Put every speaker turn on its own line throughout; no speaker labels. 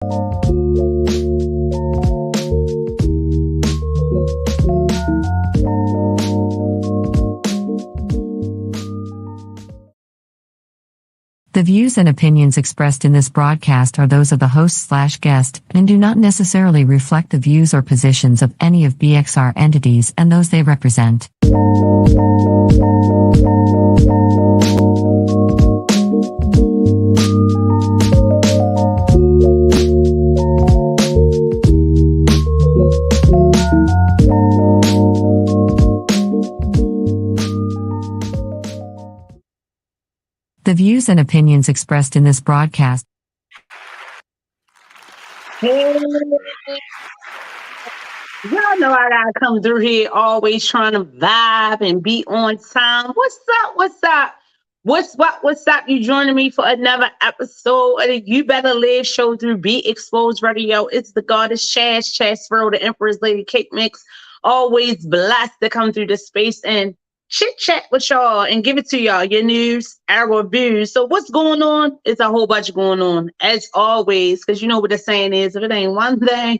The views and opinions expressed in this broadcast are those of the host/guest and do not necessarily reflect the views or positions of any of BXR entities and those they represent. The views and opinions expressed in this broadcast.
Hey, y'all know I gotta come through here always trying to vibe and be on time. What's up? What's up? What's up? You joining me for another episode of the You Better Live show through Be Exposed Radio. It's the goddess ChasReal, the Empress Lady Cake Mix. Always blessed to come through this space and chit chat with y'all and give it to y'all, your news, our views. So what's going on? It's a whole bunch going on, as always, because you know what the saying is, if it ain't one thing,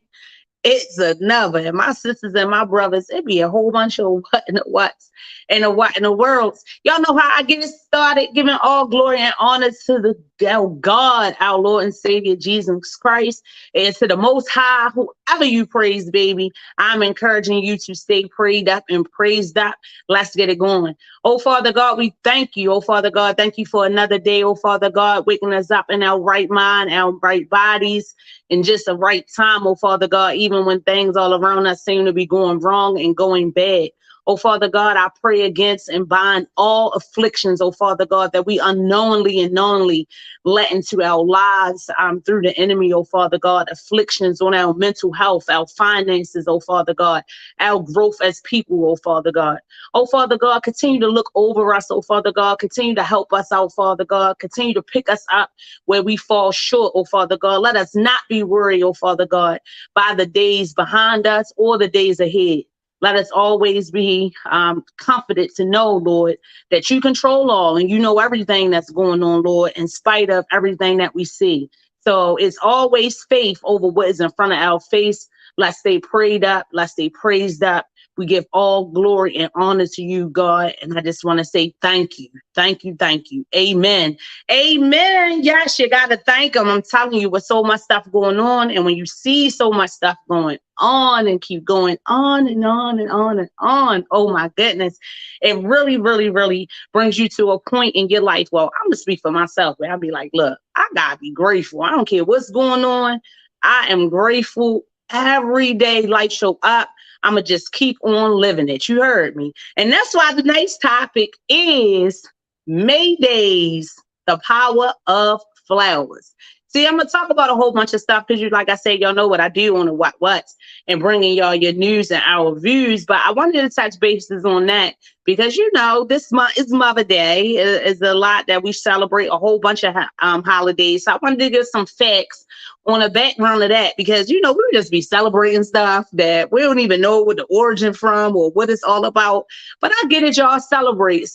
it's another. And my sisters and my brothers, it be a whole bunch of what and the whats and the what in the worlds. Y'all know how I get it started, giving all glory and honor to our God, our Lord and Savior, Jesus Christ, and to the Most High, whoever you praise, baby. I'm encouraging you to stay prayed up and praised up. Let's get it going. Oh, Father God, we thank you. Oh, Father God, thank you for another day. Oh, Father God, waking us up in our right mind, our right bodies, in just the right time. Oh, Father God, even when things all around us seem to be going wrong and going bad. Oh, Father God, I pray against and bind all afflictions, oh, Father God, that we unknowingly and knowingly let into our lives through the enemy, oh, Father God, afflictions on our mental health, our finances, oh, Father God, our growth as people, oh, Father God. Oh, Father God, continue to look over us, oh, Father God, continue to help us out, Father God, continue to pick us up where we fall short, oh, Father God. Let us not be worried, oh, Father God, by the days behind us or the days ahead. Let us always be confident to know, Lord, that you control all and you know everything that's going on, Lord, in spite of everything that we see. So it's always faith over what is in front of our face. Let's stay prayed up. Let's stay praised up. We give all glory and honor to you, God. And I just want to say thank you. Thank you. Thank you. Amen. Amen. Yes, you got to thank him. I'm telling you, with so much stuff going on. And when you see so much stuff going on and keep going on and on and on and on, oh my goodness, it really, really, really brings you to a point in your life. Well, I'm going to speak for myself. But I'll be like, look, I got to be grateful. I don't care what's going on. I am grateful every day life show up. I'm going to just keep on living it. You heard me. And that's why the next topic is May Days, the power of flowers. See, I'm going to talk about a whole bunch of stuff because you, like I said, y'all know what I do on the what's and bringing y'all your news and our views. But I wanted to touch bases on that because, you know, this month is Mother Day. It's a lot that we celebrate, a whole bunch of holidays. So I wanted to give some facts on the background of that because, you know, we just be celebrating stuff that we don't even know what the origin from or what it's all about. But I get it, y'all. Celebrate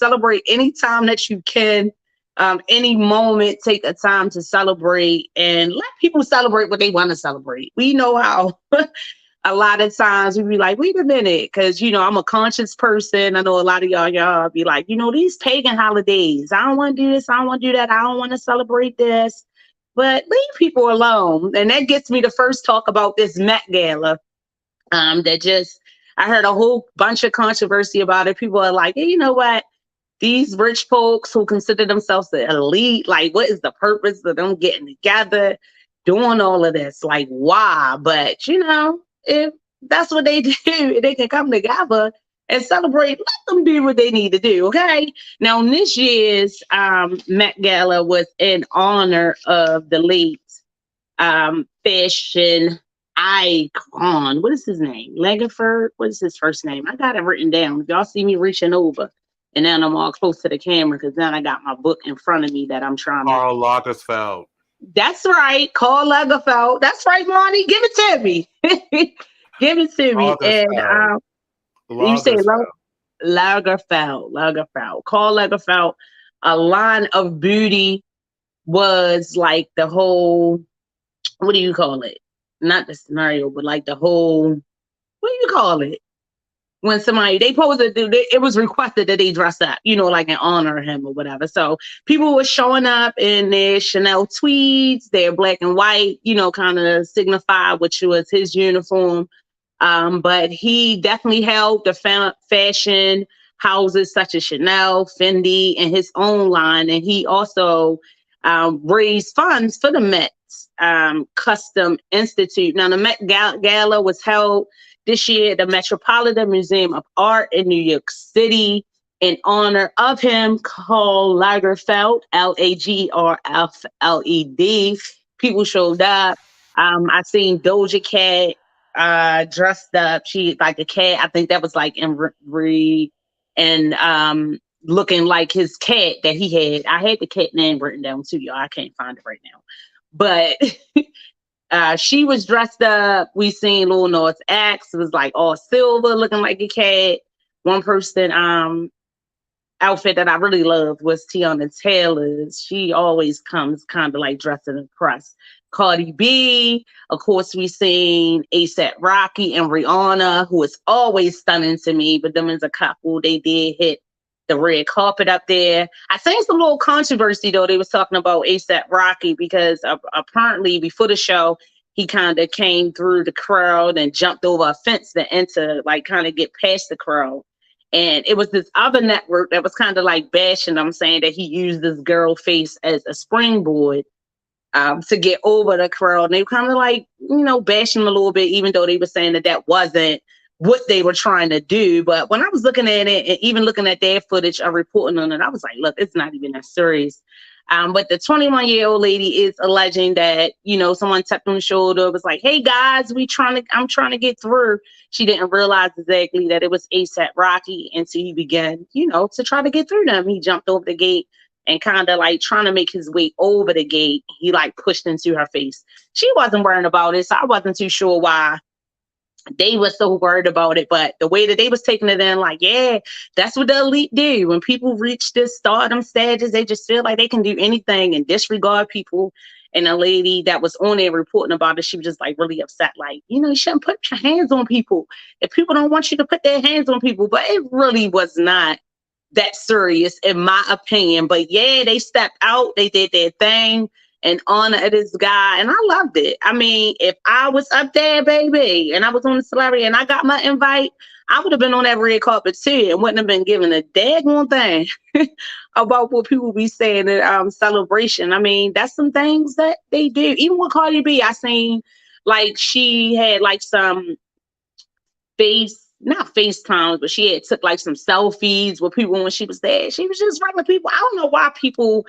anytime that you can. Any moment, take a time to celebrate and let people celebrate what they want to celebrate. We know how a lot of times we be like, wait a minute, because, you know, I'm a conscious person. I know a lot of y'all be like, you know, these pagan holidays, I don't want to do this, I don't want to do that, I don't want to celebrate this. But leave people alone. And that gets me to first talk about this Met Gala I heard a whole bunch of controversy about it. People are like, hey, you know what? These rich folks who consider themselves the elite, like, what is the purpose of them getting together, doing all of this? Like, why? But, you know, if that's what they do, if they can come together and celebrate, let them do what they need to do, okay? Now, this year's Met Gala was in honor of the late fashion icon. What is his name? Lagerfeld? What is his first name? I got it written down. If y'all see me reaching over, and then I'm all close to the camera because then I got my book in front of me that I'm trying
Karl Lagerfeld.
That's right. Karl Lagerfeld. That's right, Marnie. Give it to me. Give it to me. And you say Lagerfeld. Karl Lagerfeld. A line of beauty was like the whole what do you call it? Not the scenario, but like the whole, what do you call it? When somebody they posed to do, it was requested that they dress up, like in honor of him or whatever. So people were showing up in their Chanel tweeds, their black and white, kind of signify which was his uniform. But he definitely helped the fashion houses such as Chanel, Fendi, and his own line. And he also raised funds for the Met Custom Institute. Now, the Met Gala was held this year at the Metropolitan Museum of Art in New York City in honor of him, Karl Lagerfeld, Lagerfled. People showed up. I seen Doja Cat dressed up. She like a cat. I think that was like looking like his cat that he had. I had the cat name written down too, y'all. I can't find it right now. But she was dressed up. We seen Lil Nas X. It was like all silver, looking like a cat. One person outfit that I really loved was Tiana Taylor's. She always comes kind of like dressed in a crust. Cardi B, of course, we seen ASAP Rocky and Rihanna, who is always stunning to me. But them as a couple, they did hit the red carpet up there. I think some little controversy though. They was talking about ASAP Rocky because apparently before the show, he kind of came through the crowd and jumped over a fence to enter, like kind of get past the crowd. And it was this other network that was kind of like bashing him, saying that he used this girl face as a springboard to get over the crowd. And they were kind of like, bashing him a little bit, even though they were saying that wasn't what they were trying to do. But when I was looking at it and even looking at their footage of reporting on it, I was like, look, it's not even that serious. But the 21-year-old lady is alleging that, someone tapped on the shoulder, was like, hey guys, I'm trying to get through. She didn't realize exactly that it was ASAP Rocky. And so he began, to try to get through them. He jumped over the gate and kind of like trying to make his way over the gate. He like pushed into her face. She wasn't worrying about it. So I wasn't too sure why they were so worried about it. But the way that they was taking it in, like, yeah, that's what the elite do. When people reach this stardom status, they just feel like they can do anything and disregard people. And a lady that was on there reporting about it, she was just like really upset. Like, you shouldn't put your hands on people if people don't want you to put their hands on people. But it really was not that serious in my opinion. But yeah, they stepped out, they did their thing in honor of this guy, and I loved it. I mean, if I was up there, baby, and I was on the celebrity and I got my invite, I would have been on that red carpet too and wouldn't have been given a daggone thing about what people be saying at celebration. I mean, that's some things that they do. Even with Cardi B, I seen like she had like some not FaceTimes, but she had took like some selfies with people when she was there. She was just regular people. I don't know why people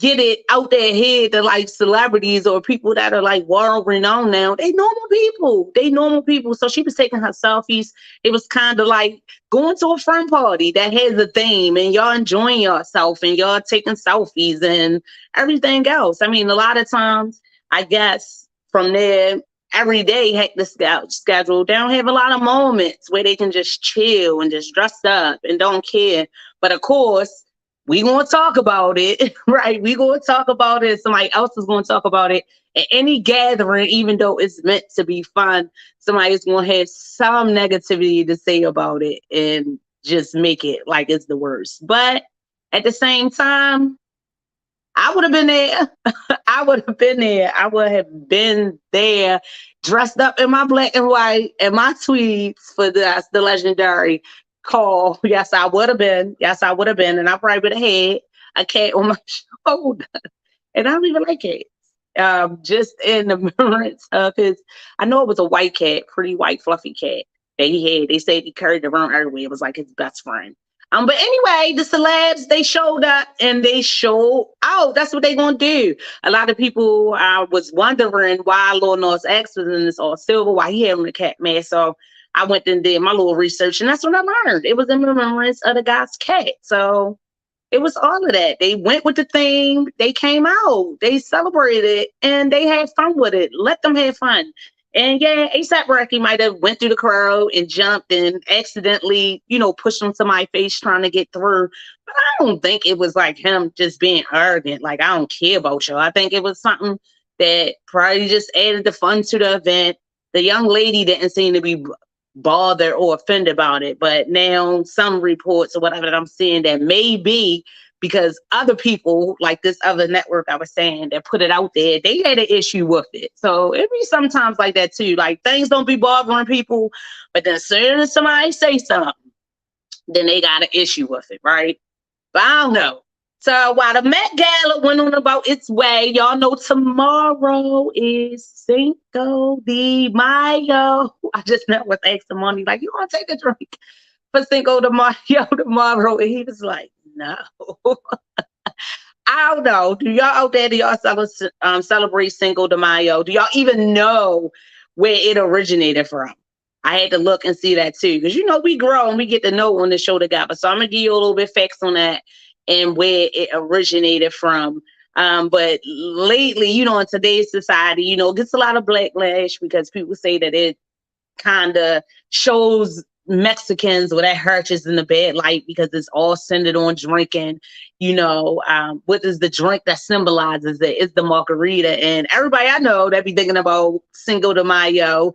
get it out their head that like celebrities or people that are like world renowned now, they normal people. So she was taking her selfies. It was kind of like going to a friend party that has a theme and y'all enjoying yourself and y'all taking selfies and everything else. I mean, a lot of times, I guess from there, every day hectic schedule, they don't have a lot of moments where they can just chill and just dress up and don't care. But of course, we gonna talk about it, right? We gonna talk about it. Somebody else is gonna talk about it. At any gathering, even though it's meant to be fun, somebody's gonna have some negativity to say about it and just make it like it's the worst. But at the same time, I would have been there. I would have been there dressed up in my black and white and my tweeds for the legendary Call. Yes, I would have been. And I probably would have had a cat on my shoulder. And I don't even like cats. Just in the remembrance of I know it was a white cat, pretty white, fluffy cat that he had. They said he carried around everywhere. It was like his best friend. But anyway, the celebs, they showed up and they showed out. That's what they gonna do. A lot of people was wondering why Lil Nas X was in this all silver, why he had on the cat mask. So I went and did my little research, and that's what I learned. It was in remembrance of the guy's cat. So it was all of that. They went with the theme. They came out. They celebrated, and they had fun with it. Let them have fun. And yeah, ASAP Rocky might have went through the crowd and jumped and accidentally, pushed on somebody's face trying to get through. But I don't think it was like him just being arrogant. Like, I don't care about you. I think it was something that probably just added the fun to the event. The young lady didn't seem to be bothered or offended about it, but now some reports or whatever that I'm seeing that may be because other people, like this other network I was saying that put it out there, they had an issue with it. So it be sometimes like that too. Like things don't be bothering people, but then as soon as somebody say something, then they got an issue with it, right? But I don't know. So while the Met Gala went on about its way, y'all know tomorrow is Cinco de Mayo. I just met with asking Money, like, you want to take a drink for Cinco de Mayo tomorrow? And he was like, no. I don't know. Do y'all out there, do y'all celebrate Cinco de Mayo? Do y'all even know where it originated from? I had to look and see that too, because we grow and we get to know on the show together. So I'm gonna give you a little bit facts on that and where it originated from. But lately, in today's society, it gets a lot of backlash because people say that it kind of shows Mexicans with that hurts in the bad light because it's all centered on drinking. What is the drink that symbolizes it? It's the margarita. And everybody I know that be thinking about Cinco de Mayo,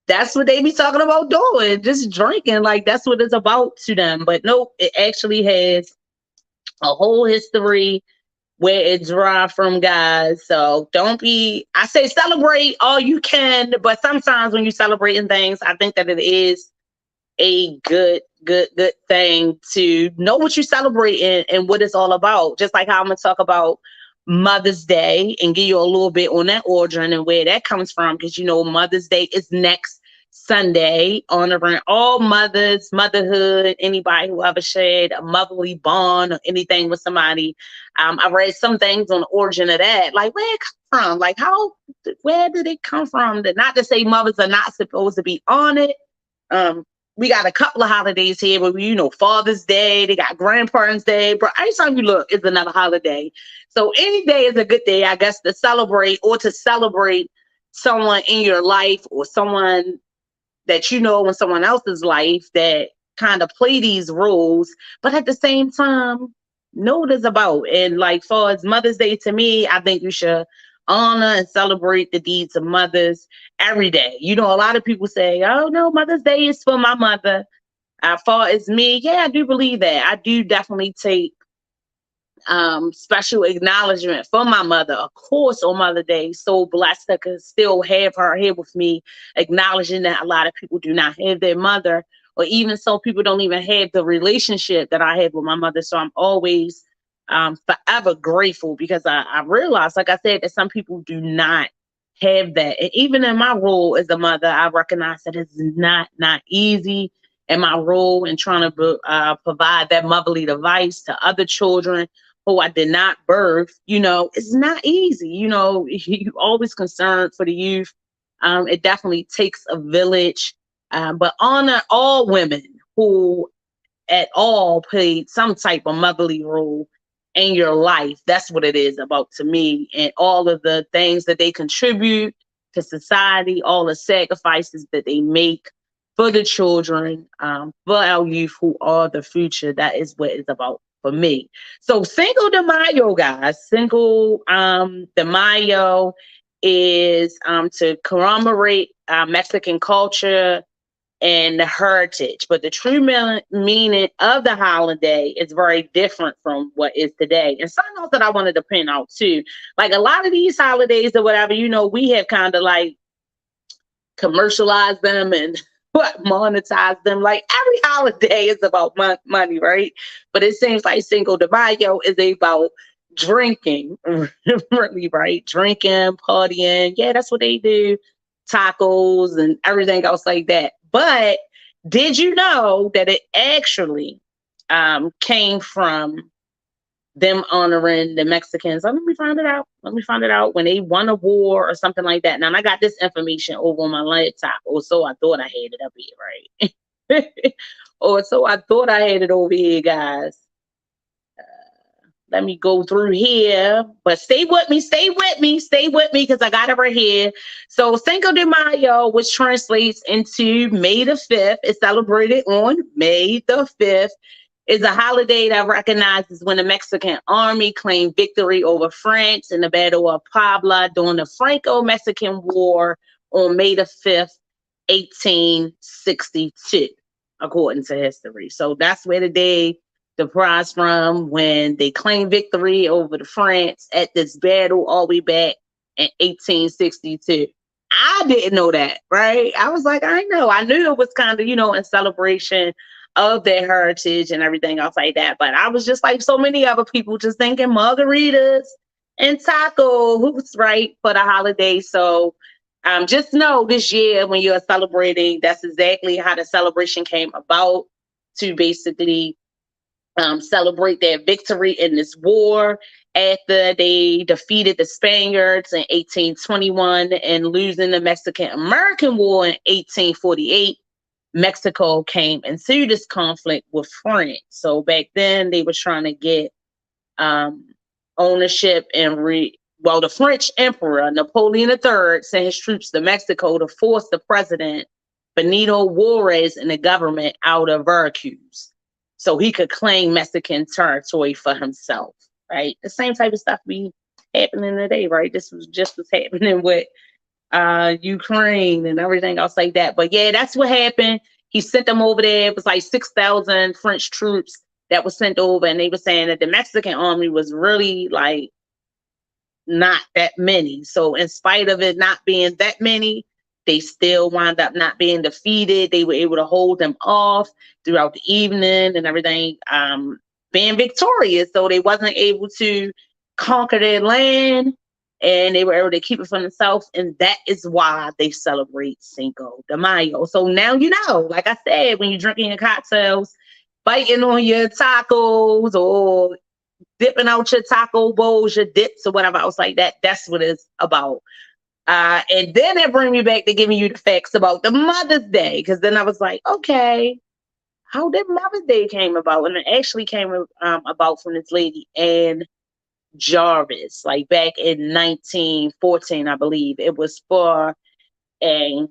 that's what they be talking about doing, just drinking. Like that's what it's about to them. But nope, it actually has a whole history where it derived from, guys. So I say celebrate all you can, but sometimes when you're celebrating things, I think that it is a good thing to know what you're celebrating and what it's all about. Just like how I'm going to talk about Mother's Day and give you a little bit on that origin and where that comes from, because Mother's Day is next Sunday, honoring all mothers, motherhood, anybody who ever shared a motherly bond or anything with somebody. I read some things on the origin of that, like where it come from, like where did it come from? Not to say mothers are not supposed to be honored. We got a couple of holidays here where Father's Day, they got Grandparents' Day, but every time you look, it's another holiday. So any day is a good day, I guess, to celebrate someone in your life or someone that in someone else's life that kind of play these roles, but at the same time, know what it's about. And like far as Mother's Day, to me, I think you should honor and celebrate the deeds of mothers every day. A lot of people say, oh no, Mother's Day is for my mother. As far as me, yeah, I do believe that. I do definitely take special acknowledgement for my mother, of course, on Mother's Day. So blessed to could still have her here with me, acknowledging that a lot of people do not have their mother, or even some people don't even have the relationship that I have with my mother. So I'm always forever grateful, because I realize, like I said, that some people do not have that. And even in my role as a mother, I recognize that it's not easy in my role in trying to provide that motherly device to other children who I did not birth. It's not easy. You always concerned for the youth. It definitely takes a village, but honor all women who at all played some type of motherly role in your life. That's what it is about to me, and all of the things that they contribute to society, all the sacrifices that they make for the children, for our youth who are the future. That is what it's about for me. So Cinco de Mayo, guys. Cinco de Mayo is to commemorate Mexican culture and the heritage. But the true meaning of the holiday is very different from what is today. And something else that I wanted to point out too, like a lot of these holidays or whatever, we have kind of like commercialized them and monetize them. Like every holiday is about money, right? But it seems like Cinco de Mayo is about drinking, really, right? Drinking, partying. Yeah, that's what they do. Tacos and everything else like that. But did you know that it actually came from them honoring the Mexicans? Let me find it out. When they won a war or something like that. Now, I got this information over on my laptop, or so I thought I had it up here, right? Or so I thought I had it over here, guys. Let me go through here, but stay with me, because I got it right here. So Cinco de Mayo, which translates into May the 5th, is celebrated on May the 5th. is a holiday that recognizes when the Mexican army claimed victory over France in the Battle of Puebla during the Franco-Mexican War on May the 5th, 1862, according to history. So that's where the day derives from, when they claimed victory over the France at this battle all the way back in 1862. I didn't know that, right? I was like, I know. I knew it was kind of, in celebration of their heritage and everything else like that. But I was just like so many other people, just thinking margaritas and tacos, right, for the holiday. So just know this year when you're celebrating, that's exactly how the celebration came about, to basically celebrate their victory in this war after they defeated the Spaniards in 1821 and losing the Mexican-American War in 1848. Mexico came into this conflict with France. So back then they were trying to get ownership and the French Emperor Napoleon III sent his troops to Mexico to force the president Benito Juarez and the government out of Veracruz so he could claim Mexican territory for himself, right? The same type of stuff be happening today, right? This was just what's happening with Ukraine and everything else like that. But yeah, that's what happened. He sent them over there. It was like 6,000 French troops that were sent over, and they were saying that the Mexican army was really like not that many. So in spite of it not being that many, they still wound up not being defeated. They were able to hold them off throughout the evening and everything, being victorious. So they wasn't able to conquer their land, and they were able to keep it for themselves. And that is why they celebrate Cinco de Mayo. So now you know, like I said, when you're drinking your cocktails, biting on your tacos, or dipping out your taco bowls, your dips, or whatever else like that, that's what it's about. And then it brings me back to giving you the facts about the Mother's Day, because then I was like, okay, how did Mother's Day came about? And it actually came about from this lady, Anne Jarvis, like back in 1914, I believe. It was for a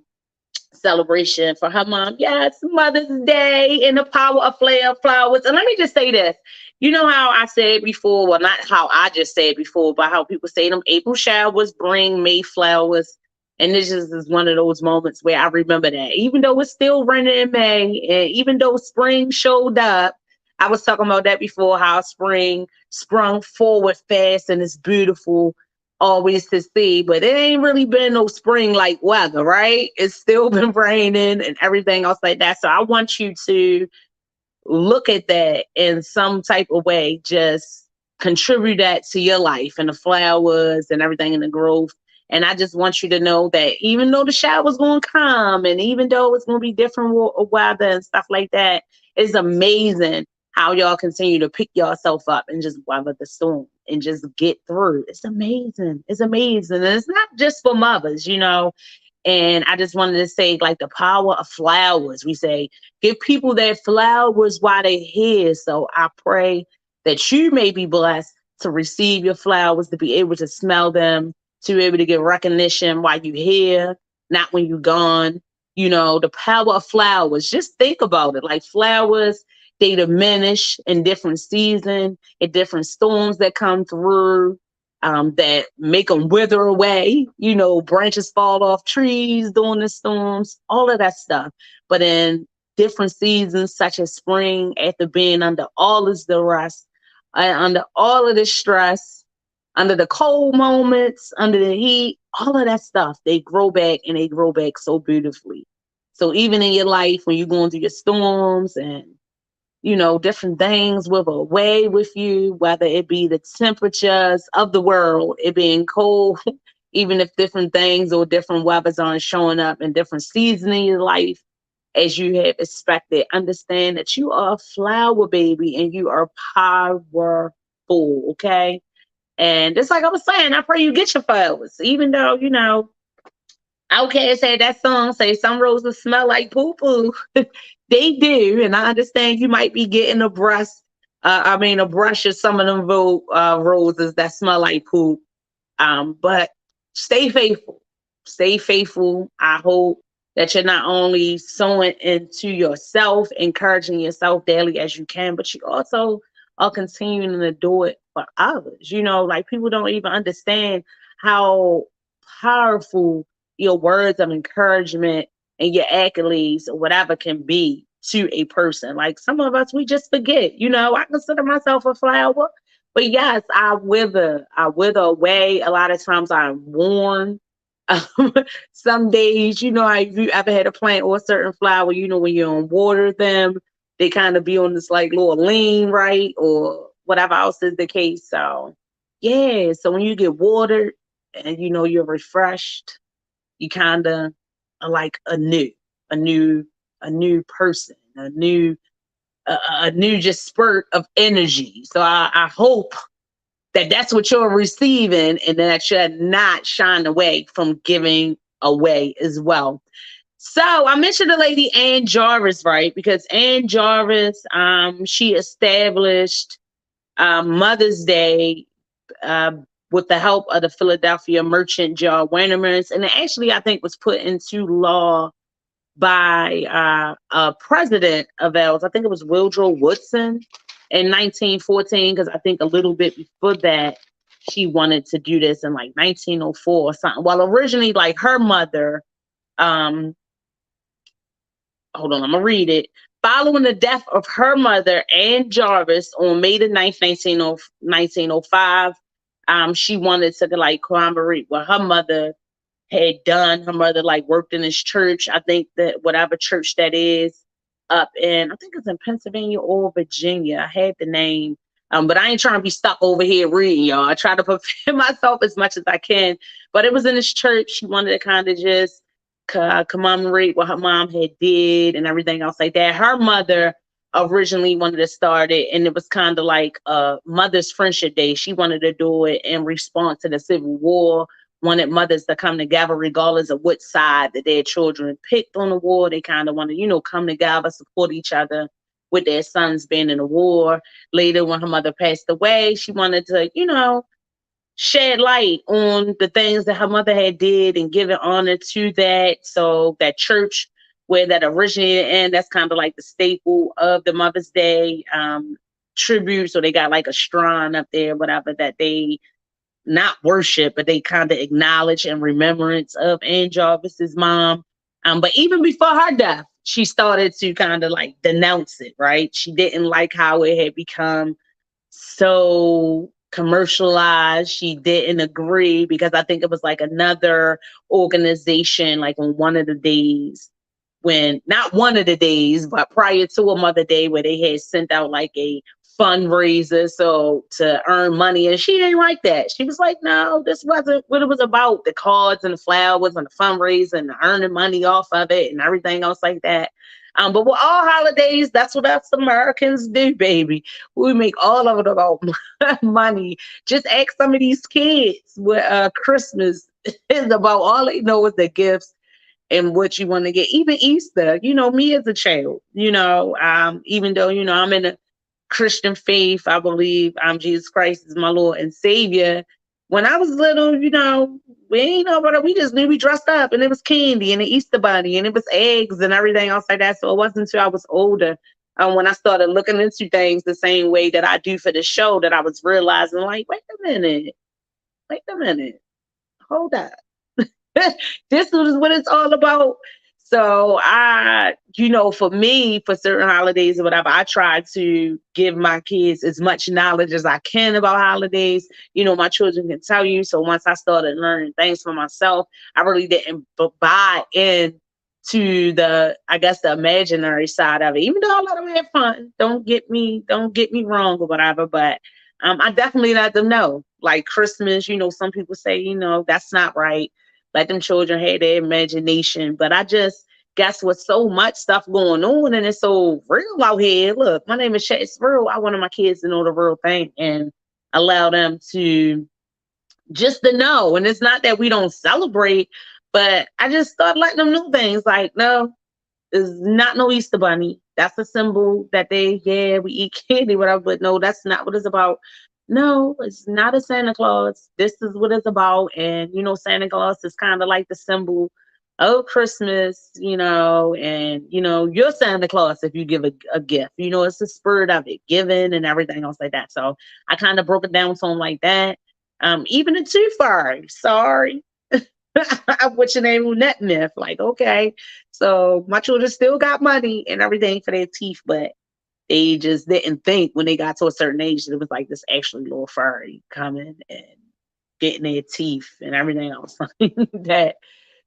celebration for her mom. Yes, Mother's Day and the power of flowers. And let me just say this. You know how I said before, well, not how I just said before, but how people say them April showers bring May flowers. And this just is one of those moments where I remember that. Even though it's still raining in May, and even though spring showed up, I was talking about that before, how spring sprung forward fast and it's beautiful always to see, but it ain't really been no spring-like weather, right? It's still been raining and everything else like that. So I want you to look at that in some type of way, just contribute that to your life and the flowers and everything in the growth. And I just want you to know that even though the shower's going to come, and even though it's going to be different weather and stuff like that, it's amazing how y'all continue to pick yourself up and just weather the storm and just get through. It's amazing. It's amazing. And it's not just for mothers, And I just wanted to say, like, the power of flowers. We say, give people their flowers while they're here. So I pray that you may be blessed to receive your flowers, to be able to smell them, to be able to get recognition while you're here, not when you're gone. The power of flowers. Just think about it. Like, flowers, they diminish in different seasons, in different storms that come through, that make them wither away. Branches fall off trees during the storms, all of that stuff. But in different seasons, such as spring, after being under all of the rust, under all of the stress, under the cold moments, under the heat, all of that stuff, they grow back, and they grow back so beautifully. So even in your life, when you're going through your storms and different things with a way with you, whether it be the temperatures of the world, it being cold, even if different things or different weathers aren't showing up in different seasons in your life as you have expected, understand that you are a flower, baby, and you are powerful, okay? And just like I was saying, I pray you get your flowers, even though, Outkast had that song, say some roses smell like poo-poo. They do, and I understand you might be getting a brush of some of them roses that smell like poop. But stay faithful. Stay faithful. I hope that you're not only sowing into yourself, encouraging yourself daily as you can, but you also are continuing to do it for others. Like people don't even understand how powerful your words of encouragement and your accolades or whatever can be to a person. Like some of us, we just forget. I consider myself a flower, but yes, I wither. I wither away. A lot of times I'm worn. Some days, if you ever had a plant or a certain flower, when you don't water them, they kind of be on this like little lean, right? Or whatever else is the case. So yeah. So when you get watered and you're refreshed, you kind of are like a new person, a new just spurt of energy. So I hope that that's what you're receiving and that you're not shying away from giving away as well. So I mentioned the lady Ann Jarvis, right? Because Ann Jarvis, she established Mother's Day uh, with the help of the Philadelphia merchant John Wennemers, and it actually I think was put into law by a president of ours. I think it was Woodrow Woodson in 1914, because I think a little bit before that, she wanted to do this in like 1904 or something. Well, originally, like her mother, um, hold on, I'm gonna read it. Following the death of her mother, Ann Jarvis, on May the 9th, 1905, she wanted to like commemorate what her mother had done. Her mother like worked in this church. I think that whatever church that is up in, I think it's in Pennsylvania or Virginia. I had the name. But I ain't trying to be stuck over here reading, y'all. I try to prepare myself as much as I can. But it was in this church. She wanted to kind of just commemorate what her mom had did and everything else like that. Her mother originally wanted to start it, and it was kind of like a Mother's Friendship Day. She wanted to do it in response to the Civil War, wanted mothers to come together regardless of what side that their children picked on the war. They kind of wanted, come together, support each other with their sons being in the war. Later, when her mother passed away, she wanted to, shed light on the things that her mother had did and give honor to that. So that church where that originated in, that's kind of like the staple of the Mother's Day tribute. So they got like a shrine up there, whatever, that they not worship, but they kind of acknowledge and remembrance of Ann Jarvis's mom. But even before her death, she started to kind of like denounce it, right? She didn't like how it had become so commercialized. She didn't agree because I think it was like another organization, like on one of the days, when not one of the days, but prior to a Mother Day, where they had sent out like a fundraiser so to earn money, and she didn't like that. She was like, no, this wasn't what it was about, the cards and the flowers and the fundraiser and the earning money off of it and everything else like that. But with all holidays, that's what us Americans do, baby. We make all of it about money. Just ask some of these kids what Christmas is about. All they know is the gifts and what you want to get. Even Easter, me as a child, even though, I'm in a Christian faith, I believe Jesus Christ is my Lord and Savior. When I was little, we ain't know about it. We just knew we dressed up and it was candy and the Easter bunny and it was eggs and everything else like that. So it wasn't until I was older, when I started looking into things the same way that I do for the show, that I was realizing, like, wait a minute, hold up. This is what it's all about. So for me, for certain holidays or whatever, I try to give my kids as much knowledge as I can about holidays. My children can tell you. So once I started learning things for myself, I really didn't buy in to the imaginary side of it, even though I let them have fun. Don't get me wrong or whatever, but I definitely let them know, like Christmas, some people say, that's not right. Let them children have their imagination. But I just guess with so much stuff going on and it's so real out here. Look, my name is ChasReal. I wanted my kids to know the real thing and allow them to just to know. And it's not that we don't celebrate, but I just started letting them know things like, no, it's not no Easter bunny. That's a symbol that we eat candy, whatever, but no, that's not what it's about. No, it's not a Santa Claus. This is what it's about. And, Santa Claus is kind of like the symbol oh, Christmas, and, you're Santa Claus if you give a gift. It's the spirit of it, giving and everything else like that. So I kind of broke it down to him like that. Even the tooth fairy, sorry. What's your name on that myth? Like, okay. So my children still got money and everything for their teeth, but they just didn't think when they got to a certain age that it was like this actually little fairy coming and getting their teeth and everything else like that.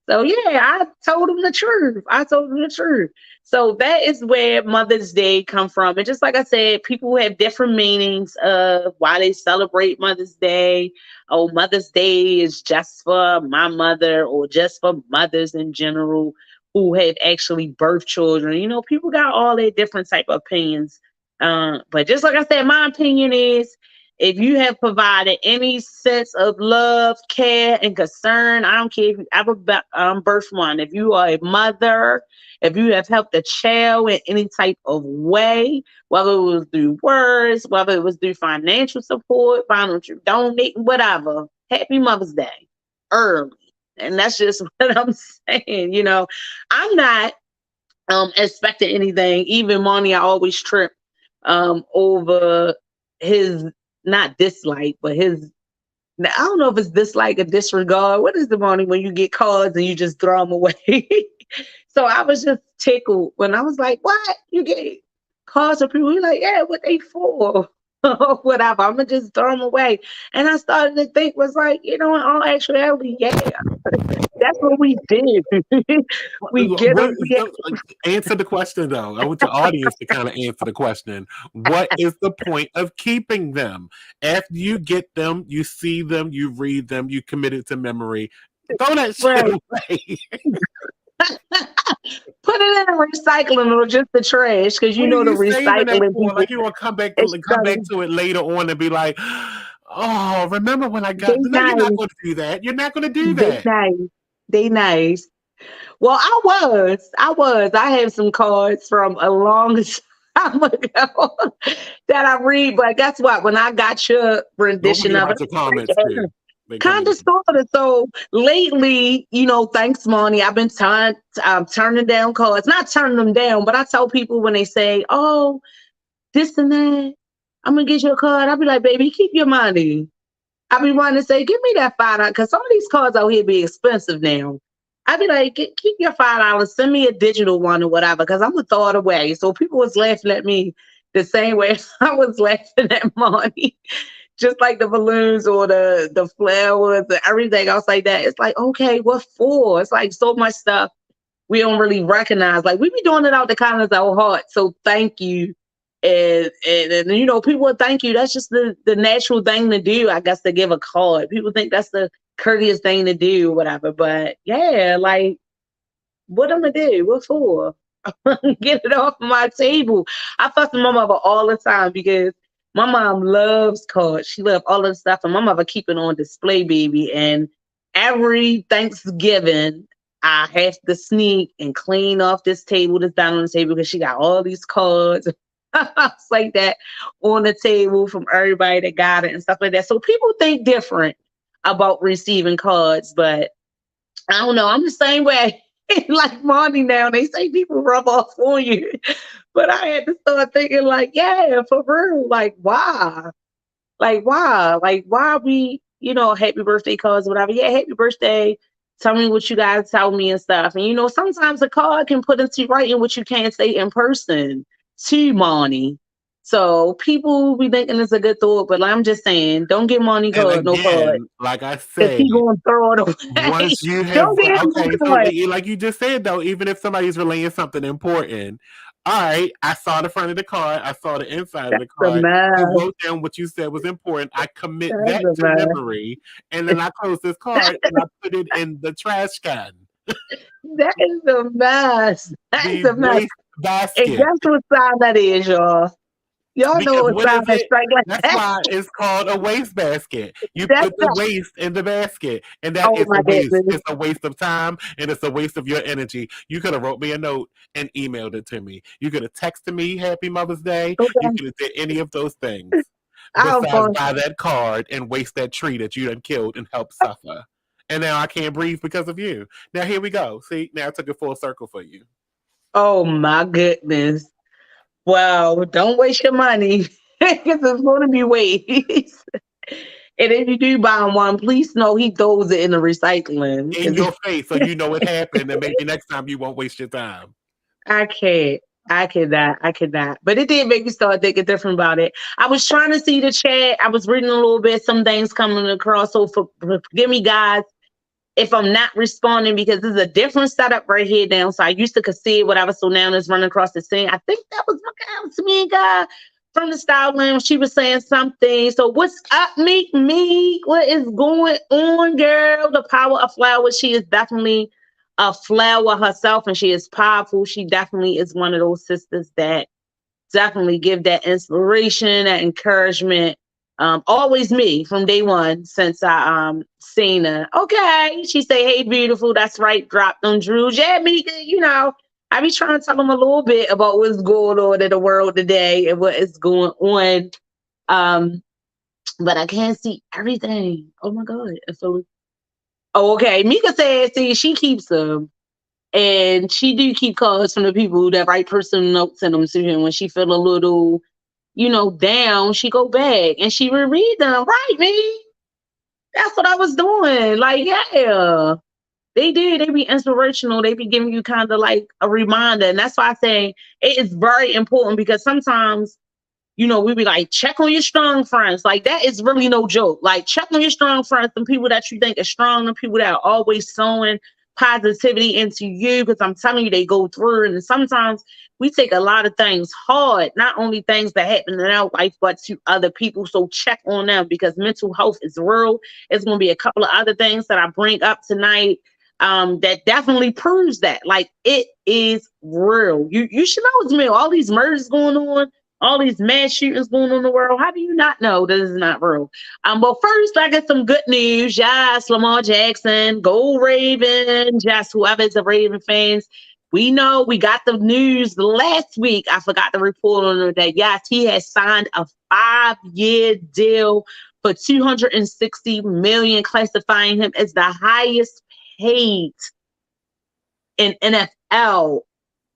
So yeah, I told them the truth. I told them the truth. So that is where Mother's Day come from. And just like I said, people have different meanings of why they celebrate Mother's Day. Oh, Mother's Day is just for my mother or just for mothers in general who have actually birthed children. People got all their different type of opinions. But just like I said, my opinion is if you have provided any sense of love, care, and concern, I don't care if you ever birthed one. If you are a mother, if you have helped a child in any type of way, whether it was through words, whether it was through financial support, financial donating, whatever, happy Mother's Day early. And that's just what I'm saying. I'm not expecting anything. Even Monty, I always trip over his not dislike, but his, I don't know if it's dislike or disregard. What is the morning when you get cards and you just throw them away? So I was just tickled when I was like, what? You get cards from people? You're like, yeah, what they for? Whatever. I'm going to just throw them away. And I started to think was like, in all actuality, yeah, that's what we did. We get them.
Answer the question, though. I want your audience to kind of answer the question. What is the point of keeping them? After you get them, you see them, you read them, you commit it to memory. Throw that shit away.
Put it in a recycling or just the trash, because the recycling.
Like you want to come back to it later on and be like, oh, remember when I got? No, you're not going to do that. You're not going to do that.
They nice. Well, I was. I have some cards from a long time ago that I read, but guess what? When I got your rendition of it, kind of sort of. So lately, thanks, Monty, I've been turning down cards. Not turning them down, but I tell people when they say, oh, this and that, I'm going to get you a card. I'll be like, baby, keep your money. I be wanting to say, give me that $5, because some of these cards out here be expensive now. I'd be like, keep your $5, send me a digital one or whatever, because I'm going to throw it away. So people was laughing at me the same way I was laughing at Monty. Just like the balloons or the flowers and everything else like that. It's like, okay, what for? It's like so much stuff we don't really recognize. Like we be doing it out the kindness of our heart. So thank you. And people would thank you. That's just the natural thing to do, I guess, to give a card. People think that's the courteous thing to do, whatever. But yeah, like, what I'm gonna do? What for? Get it off my table. I fuss with my mother all the time because my mom loves cards. She loves all of the stuff, and my mother keep it on display, baby. And every Thanksgiving, I have to sneak and clean off this table that's down on the table because she got all these cards. It's like that on the table from everybody that got it and stuff like that. So people think different about receiving cards, but I don't know. I'm the same way. Like Monty now, they say people rub off on you, but I had to start thinking like, yeah, for real. Like why? Like why we, happy birthday cards, whatever. Yeah, happy birthday. Tell me what you guys tell me and stuff. And sometimes a card can put into writing what you can't say in person to Monty. So people be thinking it's a good thought, but I'm just saying, don't get Monty card, no card.
Like I said,
he gonna throw it away.
Once you have, okay, so like you just said though, even if somebody's relaying something important, all right, I saw the front of the card, I saw the inside of the card, I wrote down what you said was important, I commit that to memory, and then I close this card and I put it in the trash can.
That is a mess. That's a mess.
Basket.
And guess what sign that is, y'all? Y'all know what sign that strike like that.
That's why it's called a waste basket. You put the waste in the basket, and that is a waste. It's a waste of time, and it's a waste of your energy. You could have wrote me a note and emailed it to me. You could have texted me Happy Mother's Day. Okay. You could have did any of those things. Besides buy that card and waste that tree that you done killed and helped suffer. And now I can't breathe because of you. Now here we go. See, now I took it full circle for you.
Oh my goodness. Well, don't waste your money because it's going to be waste. And if you do buy one, please know he throws it in the recycling.
In your face, so you know it happened, and maybe next time you won't waste your time.
I can't. I cannot. But it did make me start thinking different about it. I was trying to see the chat. I was reading a little bit, some things coming across. So forgive me, guys, if I'm not responding, because this is a different setup right here now. So I used to see whatever. So now it's running across the scene. I think that was my guy, was me guy from the Style Lounge. She was saying something. So what's up, me? What is going on, girl? The power of flowers. She is definitely a flower herself, and she is powerful. She definitely is one of those sisters that definitely give that inspiration, that encouragement. Always me from day one since I seen her. Okay, she say, "Hey, beautiful." That's right. Drop them Drews. Yeah, me. You know, I be trying to tell them a little bit about what's going on in the world today and what is going on. But I can't see everything. Oh my god. So, okay. Mika said, "See, she keeps them." And she do keep cards from the people that write personal notes in them to him when she feel a little, down. She go back and she reread them. Right, me. That's what I was doing. Like, yeah, they do. They be inspirational. They be giving you kind of like a reminder. And that's why I say it is very important, because sometimes, we be like, check on your strong friends. Like, that is really no joke. Like, check on your strong friends, the people that you think are strong, the people that are always sowing positivity into you, because I'm telling you, they go through. And sometimes we take a lot of things hard, not only things that happen in our life, but to other people. So check on them, because mental health is real. It's going to be a couple of other things that I bring up tonight that definitely proves that. Like, it is real. You should know it's real. All these murders going on, all these mass shootings going on in the world. How do you not know this is not real? But first, I got some good news. Yes, Lamar Jackson, go Ravens. Yes, whoever's a Raven fans. We know we got the news last week. I forgot to report on it that, yes, he has signed a 5-year deal for $260 million, classifying him as the highest paid in NFL.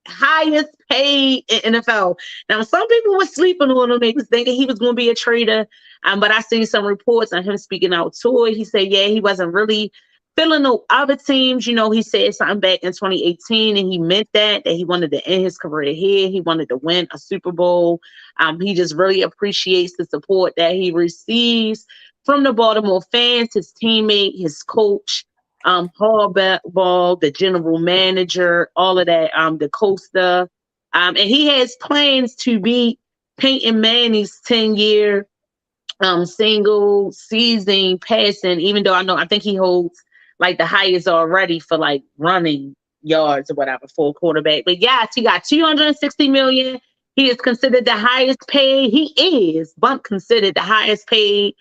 Highest paid in NFL. Now, some people were sleeping on him. They was thinking he was going to be a trader. But I seen some reports on him speaking out to it. He said, yeah, he wasn't really feeling no other teams. He said something back in 2018, and he meant that he wanted to end his career here. He wanted to win a Super Bowl. He just really appreciates the support that he receives from the Baltimore fans, his teammate, his coach, Harbaugh, the general manager, all of that, the Costa. And he has plans to beat Peyton Manning's 10-year single season passing, even though I think he holds like the highest already for like running yards or whatever for a quarterback. But yes, he got $260 million. He is considered the highest paid. He is considered the highest paid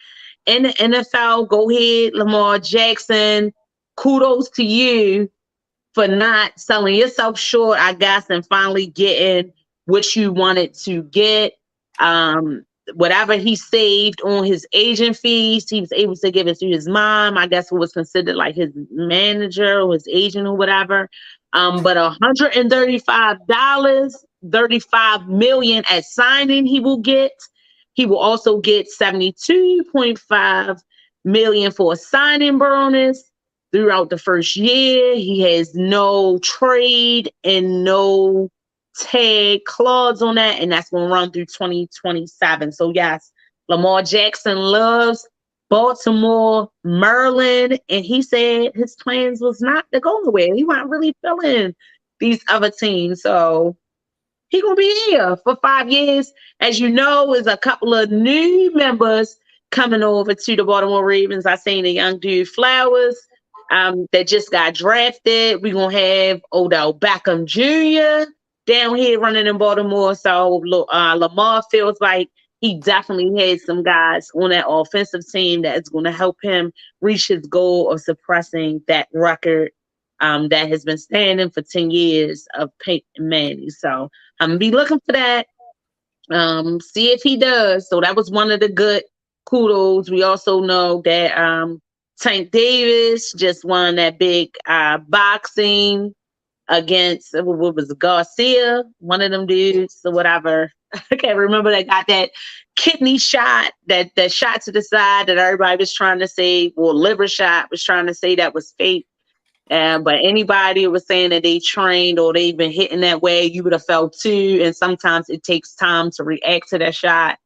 in the NFL. Go ahead, Lamar Jackson. Kudos to you for not selling yourself short, I guess, and finally getting what you wanted to get. Whatever he saved on his agent fees, he was able to give it to his mom, I guess, who was considered like his manager or his agent or whatever. But $135, $35 million at signing he will get. He will also get $72.5 million for a signing bonus. Throughout the first year, he has no trade and no tag clause on that, and that's going to run through 2027. So yes, Lamar Jackson loves Baltimore, Maryland, and he said his plans was not to go nowhere. He wasn't really feeling these other teams, so he gonna be here for 5 years. As you know, is a couple of new members coming over to the Baltimore Ravens. I seen a young dude, Flowers, that just got drafted. We're going to have Odell Beckham Jr. down here running in Baltimore. So Lamar feels like he definitely has some guys on that offensive team that is going to help him reach his goal of suppressing that record that has been standing for 10 years of Peyton Manning. So I'm going to be looking for that. See if he does. So that was one of the good kudos. We also know that Tank Davis just won that big boxing against, what was it, Garcia, one of them dudes or whatever. I can't remember. They got that kidney shot, that shot to the side that everybody was trying to say, well, liver shot was trying to say that was fake. But anybody was saying that they trained or they've been hitting that way, you would have felt too. And sometimes it takes time to react to that shot.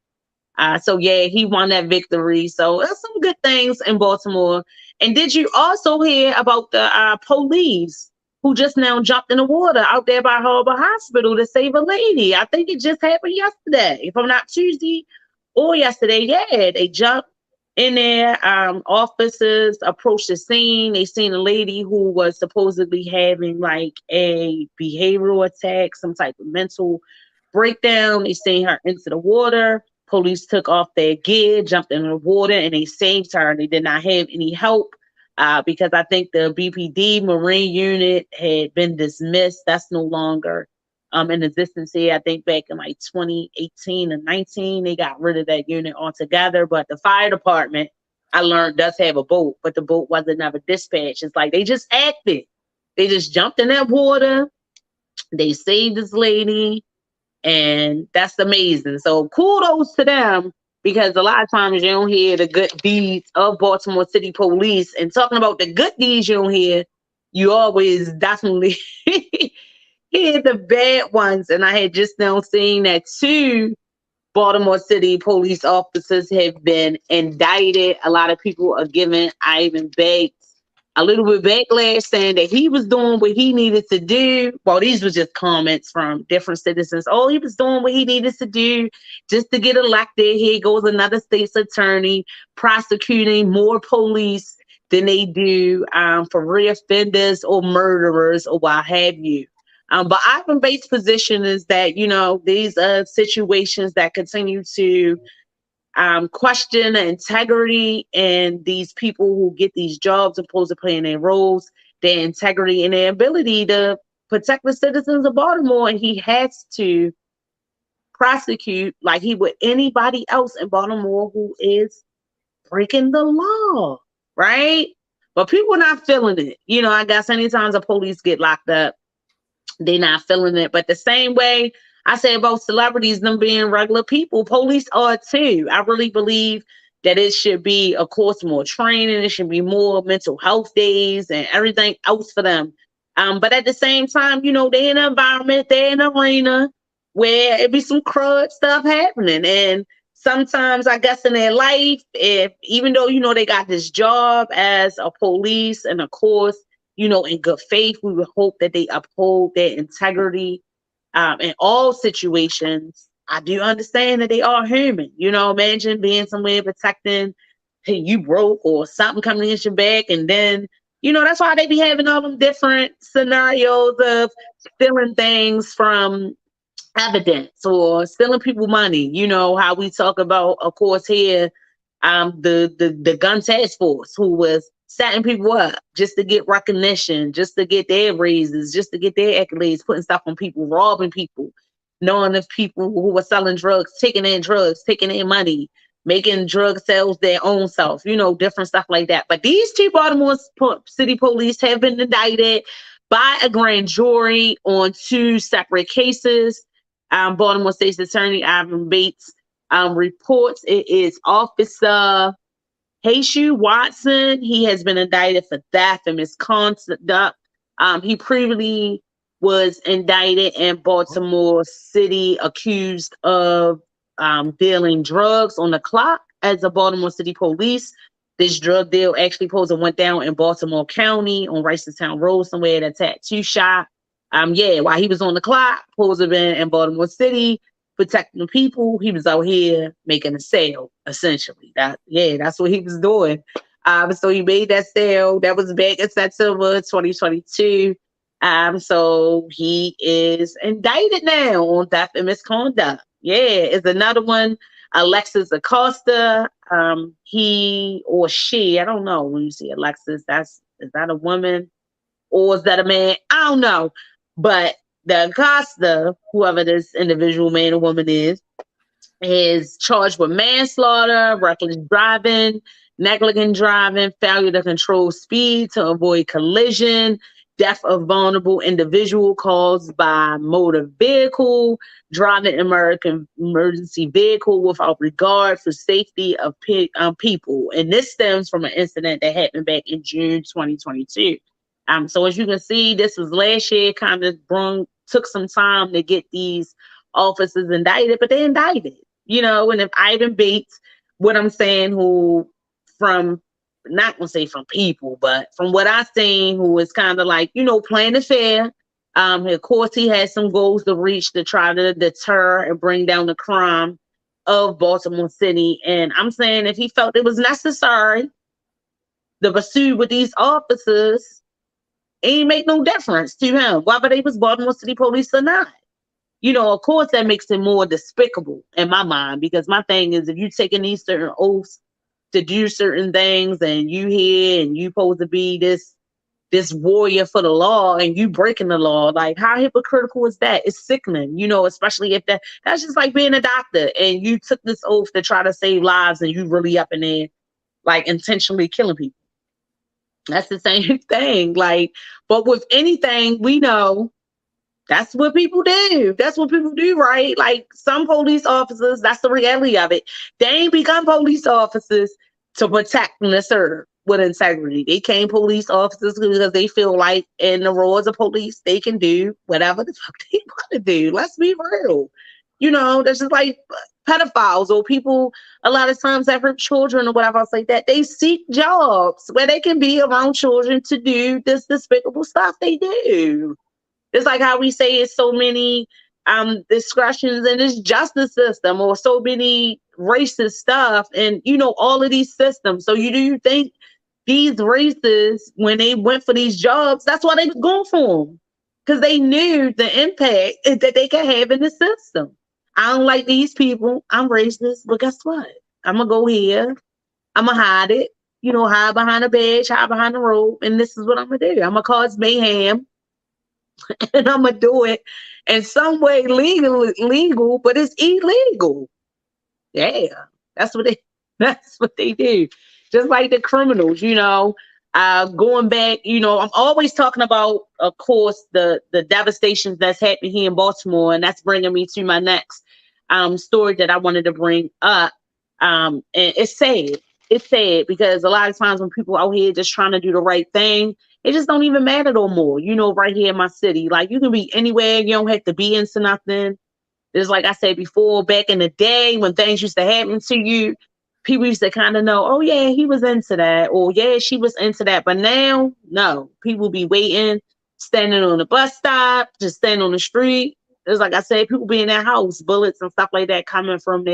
So yeah, he won that victory. So there's some good things in Baltimore. And did you also hear about the police who just now jumped in the water out there by Harbor Hospital to save a lady? I think it just happened yesterday, if I'm not Tuesday or yesterday. Yeah, they jumped in there. Officers approached the scene. They seen a lady who was supposedly having like a behavioral attack, some type of mental breakdown. They seen her into the water. Police took off their gear, jumped in the water, and they saved her. They did not have any help because I think the BPD Marine unit had been dismissed. That's no longer in existence here. I think back in like 2018 and 19, they got rid of that unit altogether. But the fire department, I learned, does have a boat, but the boat wasn't never dispatched. It's like they just acted. They just jumped in that water. They saved this lady. And that's amazing. So kudos to them, because a lot of times you don't hear the good deeds of Baltimore City Police. And talking about the good deeds you don't hear, you always definitely hear the bad ones. And I had just now seen that 2 Baltimore City police officers have been indicted. A lot of people are giving Ivan Bates a little bit backlash, saying that he was doing what he needed to do. Well, these were just comments from different citizens. Oh, he was doing what he needed to do just to get elected. Here goes another state's attorney prosecuting more police than they do for reoffenders or murderers or what have you. But Ivan Bates' position is that, you know, these are situations that continue to question the integrity and these people who get these jobs opposed to playing their roles, their integrity and their ability to protect the citizens of Baltimore. And he has to prosecute like he would anybody else in Baltimore who is breaking the law, right? But people are not feeling it. You know, I guess anytime the police get locked up, they're not feeling it. But the same way I say about celebrities, them being regular people, police are too. I really believe that it should be, of course, more training. It should be more mental health days and everything else for them. But at the same time, you know, they're in an environment, they're in an arena where it be some crud stuff happening. And sometimes, I guess, in their life, even though, you know, they got this job as a police, and of course, you know, in good faith, we would hope that they uphold their integrity in all situations. I do understand that they are human. You know, imagine being somewhere protecting, hey, you broke or something coming against your back. And then, you know, that's why they be having all them different scenarios of stealing things from evidence or stealing people money. You know, how we talk about, of course, here, the gun task force who was setting people up just to get recognition, just to get their raises, just to get their accolades, putting stuff on people, robbing people, knowing if people who were selling drugs, taking in money, making drug sales their own self, you know, different stuff like that. But these 2 Baltimore City Police have been indicted by a grand jury on 2 separate cases. Baltimore State's Attorney Ivan Bates reports it is Officer Hayshu Watson. He has been indicted for theft and misconduct. He previously was indicted in Baltimore City, accused of dealing drugs on the clock as a Baltimore City Police. This drug deal actually went down in Baltimore County on Ricerstown Road, somewhere at a tattoo shop. While he was on the clock, supposed to have been in Baltimore City, protecting the people, he was out here making a sale, essentially. That's what he was doing. So he made that sale. That was back in September 2022. So he is indicted now on theft and misconduct. It's another one, Alexis Acosta. He or she, I don't know. When you see Alexis, is that a woman or is that a man? I don't know. But the Acosta, whoever this individual man or woman is charged with manslaughter, reckless driving, negligent driving, failure to control speed to avoid collision, death of vulnerable individual caused by motor vehicle, driving American emergency vehicle without regard for safety of people. And this stems from an incident that happened back in June 2022. So as you can see, this was last year, kind of took some time to get these officers indicted, but they indicted, and if Ivan Bates, what I'm saying, who from, not gonna say from people, but from what I've seen, who is kind of like, playing it fair. Of course, he has some goals to reach to try to deter and bring down the crime of Baltimore City. And I'm saying if he felt it was necessary to pursue with these officers, it ain't make no difference to him, whether they was Baltimore City police or not. Of course, that makes it more despicable in my mind, because my thing is, if you're taking these certain oaths to do certain things and you here and you supposed to be this warrior for the law and you breaking the law, like how hypocritical is that? It's sickening, especially if that's just like being a doctor and you took this oath to try to save lives and you really up in there like intentionally killing people. That's the same thing. Like, but with anything, we know that's what people do. That's what people do, right? Like some police officers, that's the reality of it. They ain't become police officers to protect and serve with integrity. They became police officers because they feel like in the roles of police, they can do whatever the fuck they want to do. Let's be real. That's just like pedophiles or people a lot of times that hurt children or whatever else like that. They seek jobs where they can be around children to do this despicable stuff they do. It's like how we say it's so many discretions in this justice system, or so many racist stuff, and all of these systems. So do you think these races, when they went for these jobs, that's why they was going for them, because they knew the impact that they could have in the system. I don't like these people. I'm racist, but guess what? I'm gonna go here. I'm gonna hide it. Hide behind a badge, hide behind a rope, and this is what I'm gonna do. I'm gonna cause mayhem. And I'm gonna do it in some way legal, but it's illegal. Yeah, that's what they do. Just like the criminals, going back, I'm always talking about, of course, the devastation that's happening here in Baltimore, and that's bringing me to my next story that I wanted to bring up. And it's sad. It's sad because a lot of times when people out here just trying to do the right thing, it just don't even matter no more. Right here in my city, like you can be anywhere. You don't have to be into nothing. It's like I said before, back in the day when things used to happen to you, people used to kind of know, oh yeah, he was into that, or yeah, she was into that. But now, no, people be waiting, standing on the bus stop, just standing on the street. It's like I said, people be in their house, bullets and stuff like that coming from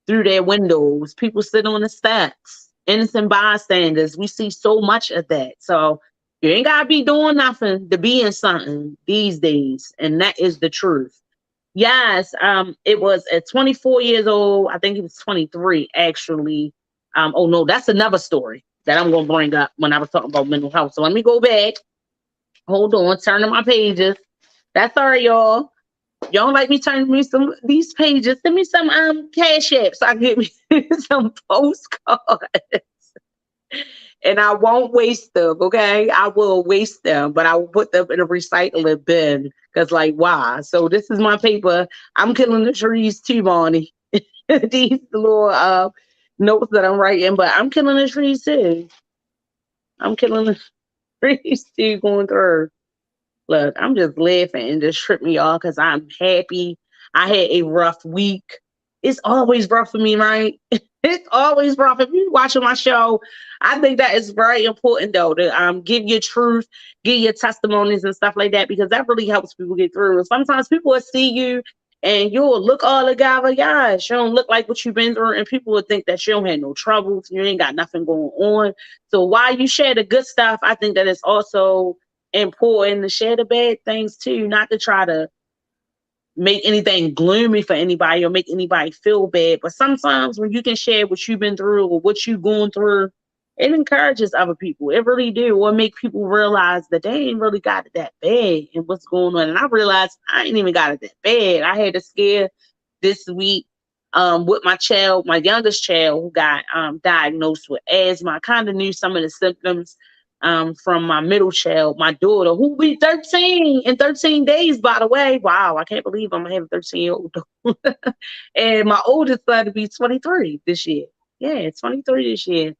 through their windows. People sit on the steps, innocent bystanders. We see so much of that. So you ain't gotta be doing nothing to be in something these days, and that is the truth. Yes, it was at 24 years old. I think he was 23 actually. Oh no, that's another story that I'm gonna bring up when I was talking about mental health. So let me go back. Hold on, turn to my pages. That's all right, y'all. Y'all don't like me turning me some these pages. Send me some Cashapp so I can get me some postcards. And I won't waste them, okay? I will waste them, but I will put them in a recycling bin. Because, like, why? So this is my paper. I'm killing the trees too, Bonnie. These little notes that I'm writing, but I'm killing the trees too. I'm killing the trees too, going through. Look, I'm just laughing and just tripping me off because I'm happy. I had a rough week. It's always rough for me, right? It's always rough. If you're watching my show, I think that is very important, though, to give your truth, give your testimonies and stuff like that, because that really helps people get through. Sometimes people will see you and you'll look all together. Yes, you don't look like what you've been through, and people will think that you don't have no troubles, you ain't got nothing going on. So while you share the good stuff, I think that it's also important to share the bad things too, not to try to make anything gloomy for anybody or make anybody feel bad. But sometimes when you can share what you've been through or what you're going through, it encourages other people. It really do. Or make people realize that they ain't really got it that bad and what's going on. And I realized I ain't even got it that bad. I had a scare this week with my youngest child who got diagnosed with asthma. I kind of knew some of the symptoms from my middle child, my daughter, who will be 13 in 13 days, by the way. Wow, I can't believe I'm going to have a 13-year-old. And my oldest son to be 23 this year. Yeah, 23 this year.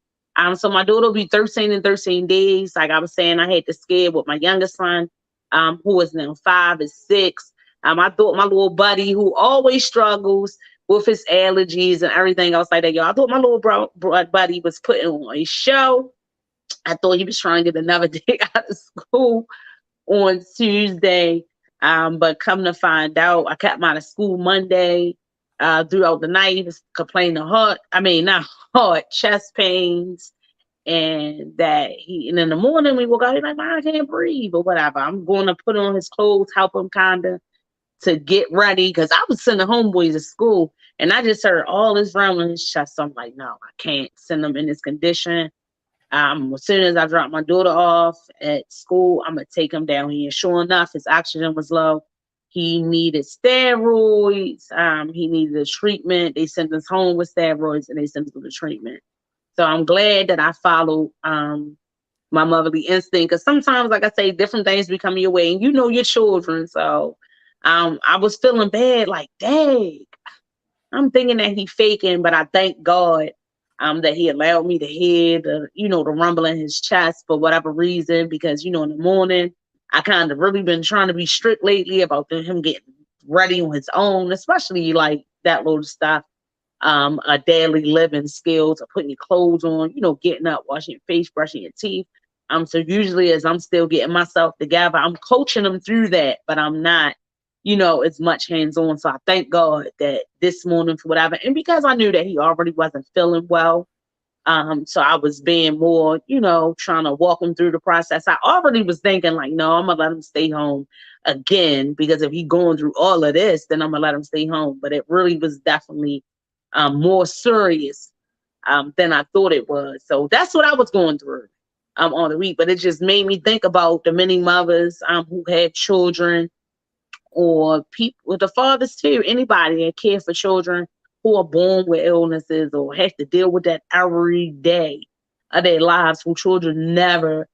So my daughter will be 13 in 13 days. Like I was saying, I had to scare with my youngest son, who is now 5 and 6. I thought my little buddy, who always struggles with his allergies and everything else like that, y'all. I thought my little buddy was putting on a show. I thought he was trying to get another day out of school on Tuesday. But come to find out, I kept him out of school Monday. Throughout the night, he was complaining of chest pains. And and in the morning we woke up, he's like, I can't breathe or whatever. I'm going to put on his clothes, help him kind of to get ready. Because I was sending homeboys to school and I just heard all this rumbling in his chest. So I'm like, no, I can't send him in this condition. As soon as I drop my daughter off at school, I'm going to take him down here. Sure enough, his oxygen was low. He needed steroids. He needed a treatment. They sent us home with steroids and they sent us to the treatment. So I'm glad that I followed my motherly instinct. Because sometimes, like I say, different things become your way and you know your children. So I was feeling bad, like, dang, I'm thinking that he faking, but I thank God that he allowed me to hear the rumble in his chest for whatever reason, because, in the morning, I kind of really been trying to be strict lately about him getting ready on his own, especially like that little stuff, a daily living skills of putting your clothes on, getting up, washing your face, brushing your teeth. So usually as I'm still getting myself together, I'm coaching him through that, but I'm not, as much hands-on. So I thank God that this morning, for whatever, and because I knew that he already wasn't feeling well, so I was being more, trying to walk him through the process. I already was thinking like, no, I'm gonna let him stay home again, because if he's going through all of this, then I'm gonna let him stay home. But it really was definitely more serious than I thought it was. So that's what I was going through on the week. But it just made me think about the many mothers who have children, or people with the fathers too, anybody that care for children who are born with illnesses or have to deal with that every day of their lives, who children never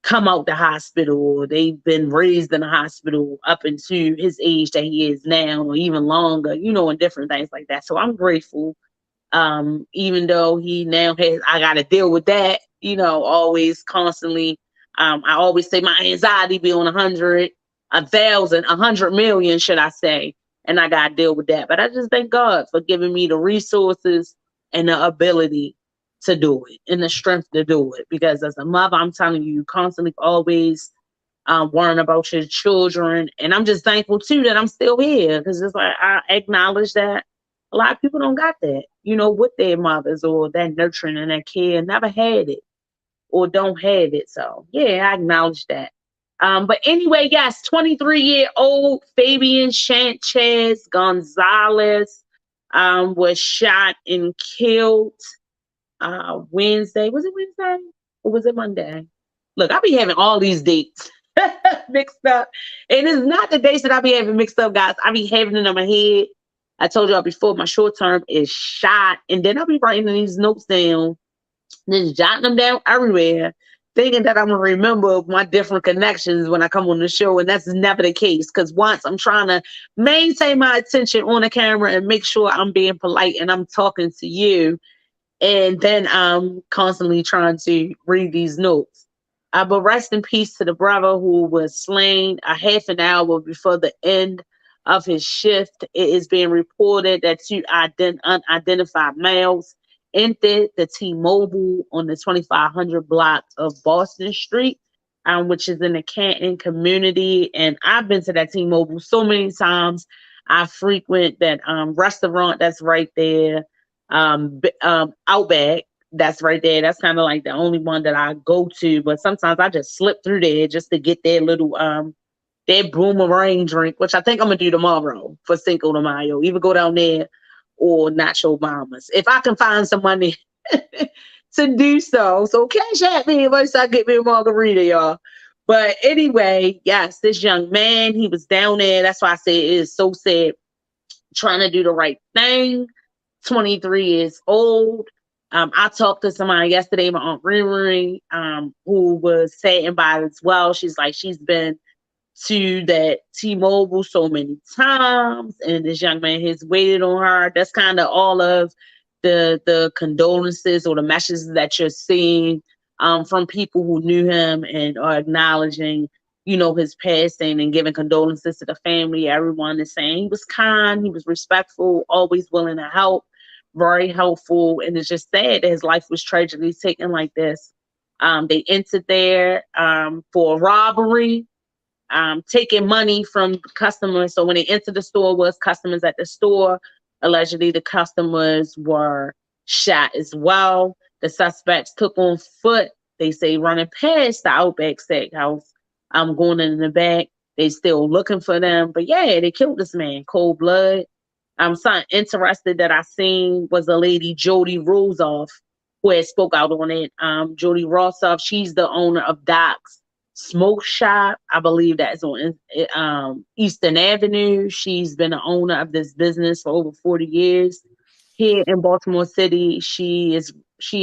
come out the hospital, or they've been raised in a hospital up into his age that he is now, or even longer, and different things like that. So I'm grateful. Even though he now I got to deal with that, always constantly. I always say my anxiety be on 100, 1,000, 100 million, should I say. And I got to deal with that. But I just thank God for giving me the resources and the ability to do it and the strength to do it. Because as a mother, I'm telling you, constantly always worrying about your children. And I'm just thankful too that I'm still here, because it's like I acknowledge that a lot of people don't got that, with their mothers, or that nurturing and that care, never had it or don't have it. So yeah, I acknowledge that. But anyway, yes, 23-year-old Fabian Sanchez Gonzalez was shot and killed Wednesday. Was it Wednesday or was it Monday? Look, I be having all these dates mixed up. And it's not the dates that I be having mixed up, guys. I be having it in my head. I told y'all before, my short term is shot. And then I'll be writing these notes down, just jotting them down everywhere, thinking that I'm going to remember my different connections when I come on the show. And that's never the case, because once I'm trying to maintain my attention on the camera and make sure I'm being polite and I'm talking to you, and then I'm constantly trying to read these notes. But rest in peace to the brother who was slain a half an hour before the end of his shift. It is being reported that two unidentified males entered the T-Mobile on the 2500 block of Boston Street, which is in the Canton community. And I've been to that T-Mobile so many times. I frequent that restaurant that's right there, Outback. That's right there. That's kind of like the only one that I go to. But sometimes I just slip through there just to get their little their boomerang drink, which I think I'm gonna do tomorrow for Cinco de Mayo. Either go down there or Nacho Mamas, if I can find some money to do so. So Cashapp me once I get me a margarita, y'all. But anyway, yes, this young man, he was down there. That's why I say it is so sad, trying to do the right thing. 23 years old. I talked to somebody yesterday, my Aunt Riri, who was saddened by it as well. She's like, she's been to that T-Mobile so many times, and this young man has waited on her. That's kind of all of the condolences or the messages that you're seeing from people who knew him and are acknowledging, his passing and giving condolences to the family. Everyone is saying he was kind, he was respectful, always willing to help, very helpful, and it's just sad that his life was tragically taken like this. They entered there for a robbery, taking money from customers. So when they entered the store, was customers at the store. Allegedly, the customers were shot as well. The suspects took on foot, they say, running past the Outback Steakhouse, going in the back. They still looking for them. But yeah, they killed this man, cold blood. Something interesting that I seen was a lady, Jody Rosoff, who had spoke out on it. Jody Rosoff, she's the owner of Doc's Smoke Shop. I believe that's on Eastern Avenue. She's been the owner of this business for over 40 years. Here in Baltimore City, she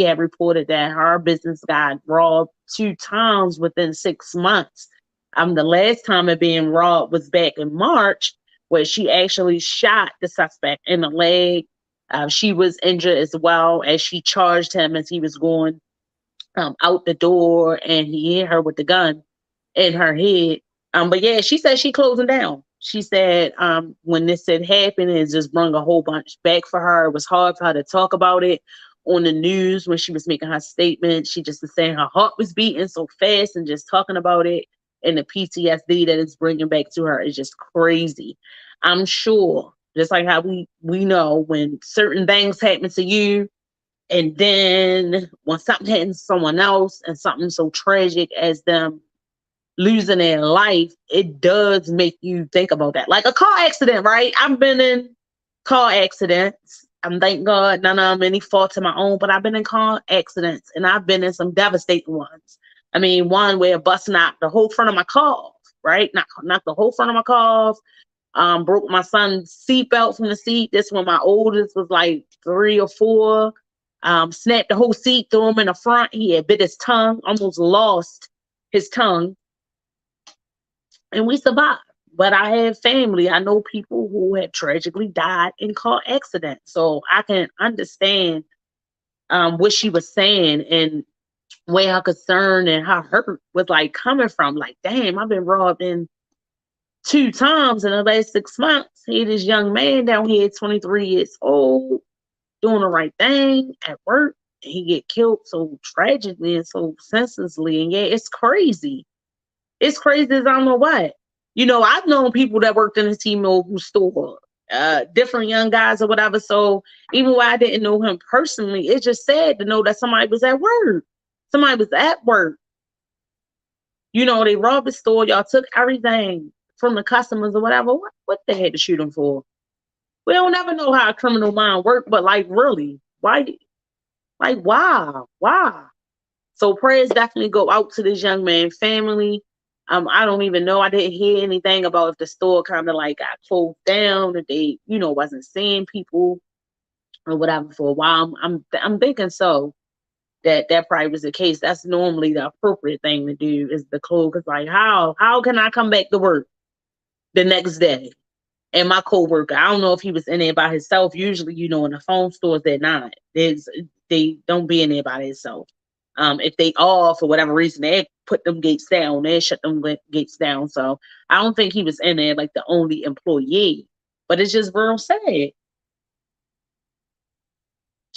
had reported that her business got robbed 2 times within 6 months. The last time it being robbed was back in March, where she actually shot the suspect in the leg. She was injured as well, as she charged him as he was going out the door, and he hit her with the gun in her head. But yeah, she said she closing down. She said when this had happened, it just brought a whole bunch back for her. It was hard for her to talk about it on the news when she was making her statement. She just was saying her heart was beating so fast, and just talking about it and the PTSD that it's bringing back to her is just crazy. I'm sure, just like how we know when certain things happen to you, and then when something happens to someone else, and something so tragic as them losing their life, it does make you think about that. Like a car accident, right? I've been in car accidents. Thank God none of them any fault of my own, but I've been in car accidents, and I've been in some devastating ones. I mean, one where a bus knocked the whole front of my car off, right? Knocked the whole front of my car off. Broke my son's seatbelt from the seat. This when my oldest was like 3 or 4. Snapped the whole seat, threw him in the front. He had bit his tongue, almost lost his tongue. And we survived. But I have family. I know people who have tragically died in car accidents. So I can understand what she was saying, and where her concern and her hurt was like coming from. Like, damn, I've been robbed in 2 times in the last 6 months. Here, this young man down here, 23 years old, doing the right thing at work, and he get killed so tragically and so senselessly. And yeah, it's crazy. It's crazy as I don't know what. I've known people that worked in the T-Mobile store, different young guys or whatever. So even though I didn't know him personally, it's just sad to know that somebody was at work. Somebody was at work. They robbed the store. Y'all took everything from the customers or whatever. What they had to shoot them for? We don't ever know how a criminal mind works, but like, really, why? Like, why? So prayers definitely go out to this young man's family. I don't even know. I didn't hear anything about if the store kind of like got closed down, if they, wasn't seeing people or whatever for a while. I'm thinking so. That probably was the case. That's normally the appropriate thing to do, is the close. Cause like, how can I come back to work the next day? And my coworker, I don't know if he was in there by himself. Usually, in the phone stores, they're not. They don't be in there by themselves. If they are, for whatever reason, they put them gates down. They shut them gates down. So I don't think he was in there like the only employee. But it's just real sad.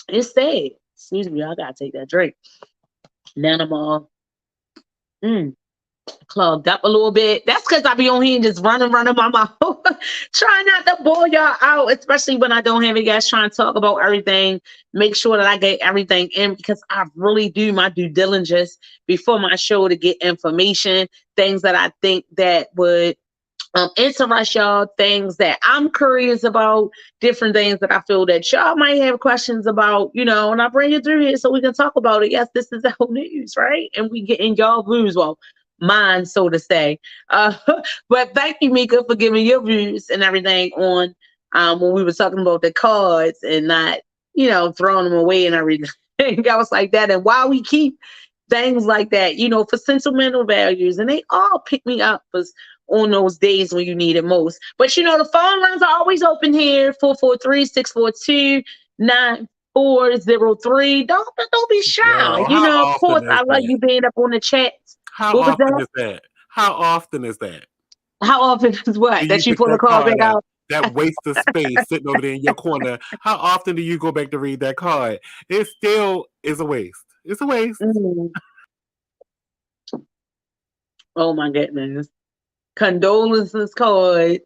It's sad. Excuse me, I gotta take that drink. Then I'm all clogged up a little bit. That's because I be on here and just running my mouth. Trying not to bore y'all out, especially when I don't have you guys trying to talk about everything. Make sure that I get everything in, because I really do my due diligence before my show to get information, things that I think that would interest y'all, things that I'm curious about, different things that I feel that y'all might have questions about, and I bring it through here so we can talk about it. Yes, this is our news, right? And we get in y'all views, well, mine, so to say. But thank you, Mika, for giving your views and everything on when we were talking about the cards and not throwing them away and everything. I was like that. And why we keep things like that, for sentimental values, and they all pick me up on those days when you need it most. But the phone lines are always open here, 443-642-9403. Don't be shy.
Girl,
Of course, I love you being up on the chat.
How often is that? How often is that?
How often is what? That you pull the card back out?
That waste of space sitting over there in your corner. How often do you go back to read that card? It still is a waste. It's a waste.
Mm. Oh my goodness. Condolences cards.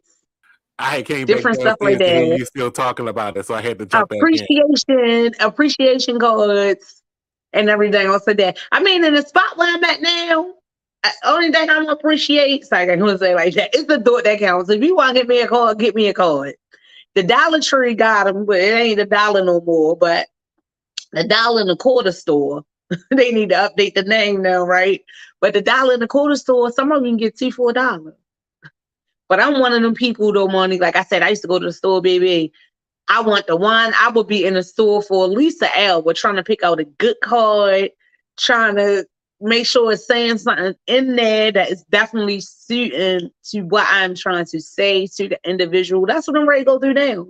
I came
different stuff like that.
You still talking about it, so I had to jump back in.
Appreciation cards and everything else like that. I mean, in the spot where I'm at now, only thing I'm appreciate, so I can say like that, it's the thought that counts. If you want to get me a card, get me a card. The Dollar Tree got them, but it ain't $1 no more. But the $1.25 store, they need to update the name now, right? But the $1.25 store, some of them can get $2 for $1. But I'm one of them people though, money. Like I said, I used to go to the store, baby. I want the one. I would be in the store for at least an hour trying to pick out a good card, trying to make sure it's saying something in there that is definitely suiting to what I'm trying to say to the individual. That's what I'm ready to go through now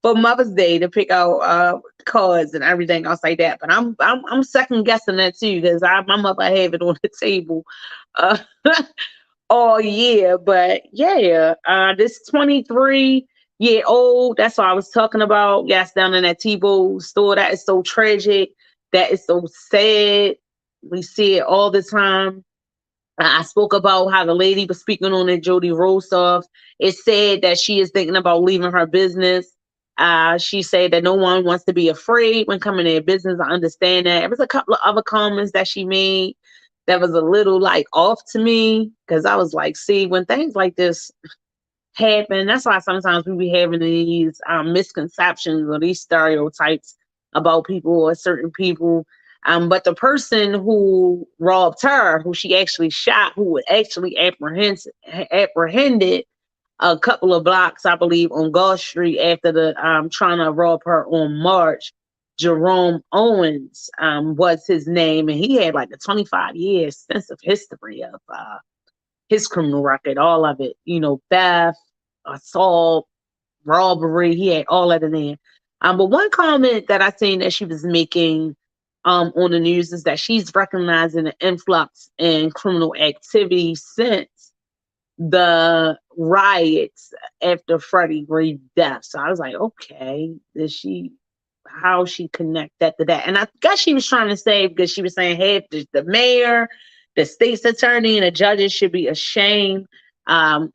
for Mother's Day, to pick out cards and everything else like that. But I'm second guessing that too, because my mother have it on the table all year. But yeah, this 23-year-old, that's what I was talking about. Yes, down in that T-Bow store. That is so tragic. That is so sad. We see it all the time. I spoke about how the lady was speaking on it, Jody Rosoff. It said that she is thinking about leaving her business. She said that no one wants to be afraid when coming to their business. I understand that. There was a couple of other comments that she made that was a little like off to me, because I was like, see, when things like this happen, that's why sometimes we be having these misconceptions or these stereotypes about people or certain people. But the person who robbed her, who she actually shot, who was actually apprehended a couple of blocks, I believe, on Gulf Street after the trying to rob her on March. Jerome Owens was his name, and he had like a 25-year extensive history of his criminal record, all of it, theft, assault, robbery. He had all of it in there. But one comment that I seen that she was making on the news is that she's recognizing an influx in criminal activity since the riots after Freddie Gray's death. So I was like, okay, how she connect that to that? And I guess she was trying to say, because she was saying, hey, the mayor, the state's attorney, and the judges should be ashamed,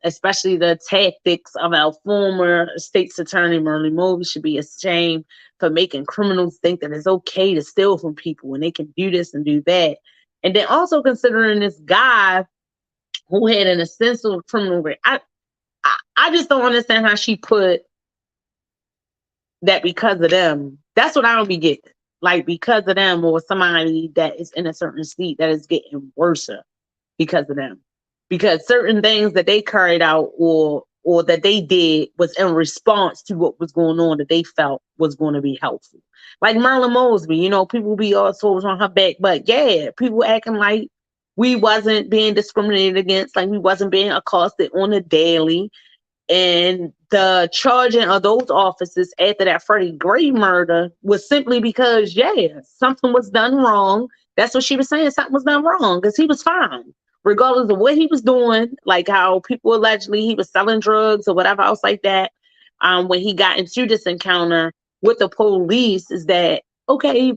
especially the tactics of our former state's attorney, Merle Moby, should be ashamed for making criminals think that it's okay to steal from people and they can do this and do that. And then also considering this guy who had an extensive criminal record. I just don't understand how she put that because of them. That's what I don't be getting. Like, because of them, or somebody that is in a certain seat that is getting worse because of them. Because certain things that they carried out or that they did was in response to what was going on that they felt was going to be helpful. Like Merlin Mosby, people be all toes on her back, but yeah, people acting like we wasn't being discriminated against, like we wasn't being accosted on a daily. And the charging of those officers after that Freddie Gray murder was simply because, something was done wrong. That's what she was saying. Something was done wrong, because he was fine, regardless of what he was doing, like how people allegedly he was selling drugs or whatever else like that. When he got into this encounter with the police, is that, okay,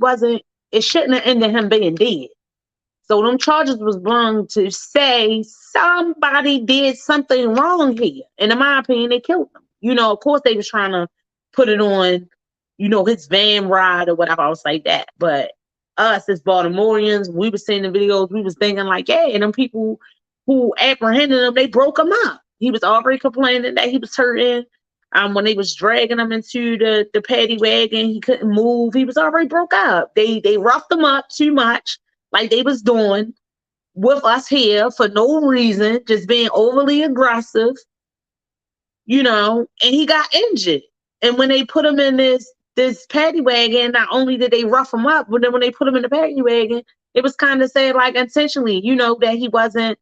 it shouldn't have ended him being dead. So them charges was brung to say somebody did something wrong here. And in my opinion, they killed him. Of course they was trying to put it on, his van ride or whatever else like that. But us as Baltimoreans, we was seeing the videos, we was thinking like, and them people who apprehended him, they broke him up. He was already complaining that he was hurting. When they was dragging him into the paddy wagon, he couldn't move. He was already broke up. They roughed him up too much, like they was doing with us here for no reason, just being overly aggressive, and he got injured. And when they put him in this this paddy wagon, not only did they rough him up, but then when they put him in the paddy wagon, it was kind of said like intentionally, you know, that he wasn't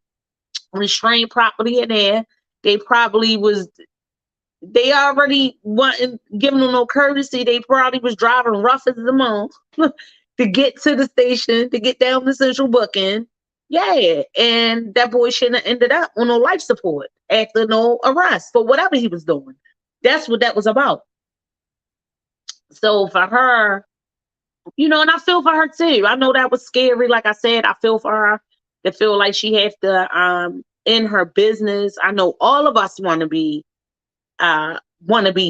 restrained properly in there. They probably was, they already wasn't giving him no courtesy. They probably was driving rough as the month to get to the station, to get down to Central Booking. Yeah, and that boy shouldn't have ended up on no life support after no arrest for whatever he was doing. That's what that was about. So for her, you know, and I feel for her too. I know that was scary. Like I said, I feel for her to feel like she has to in her business. I know all of us want to be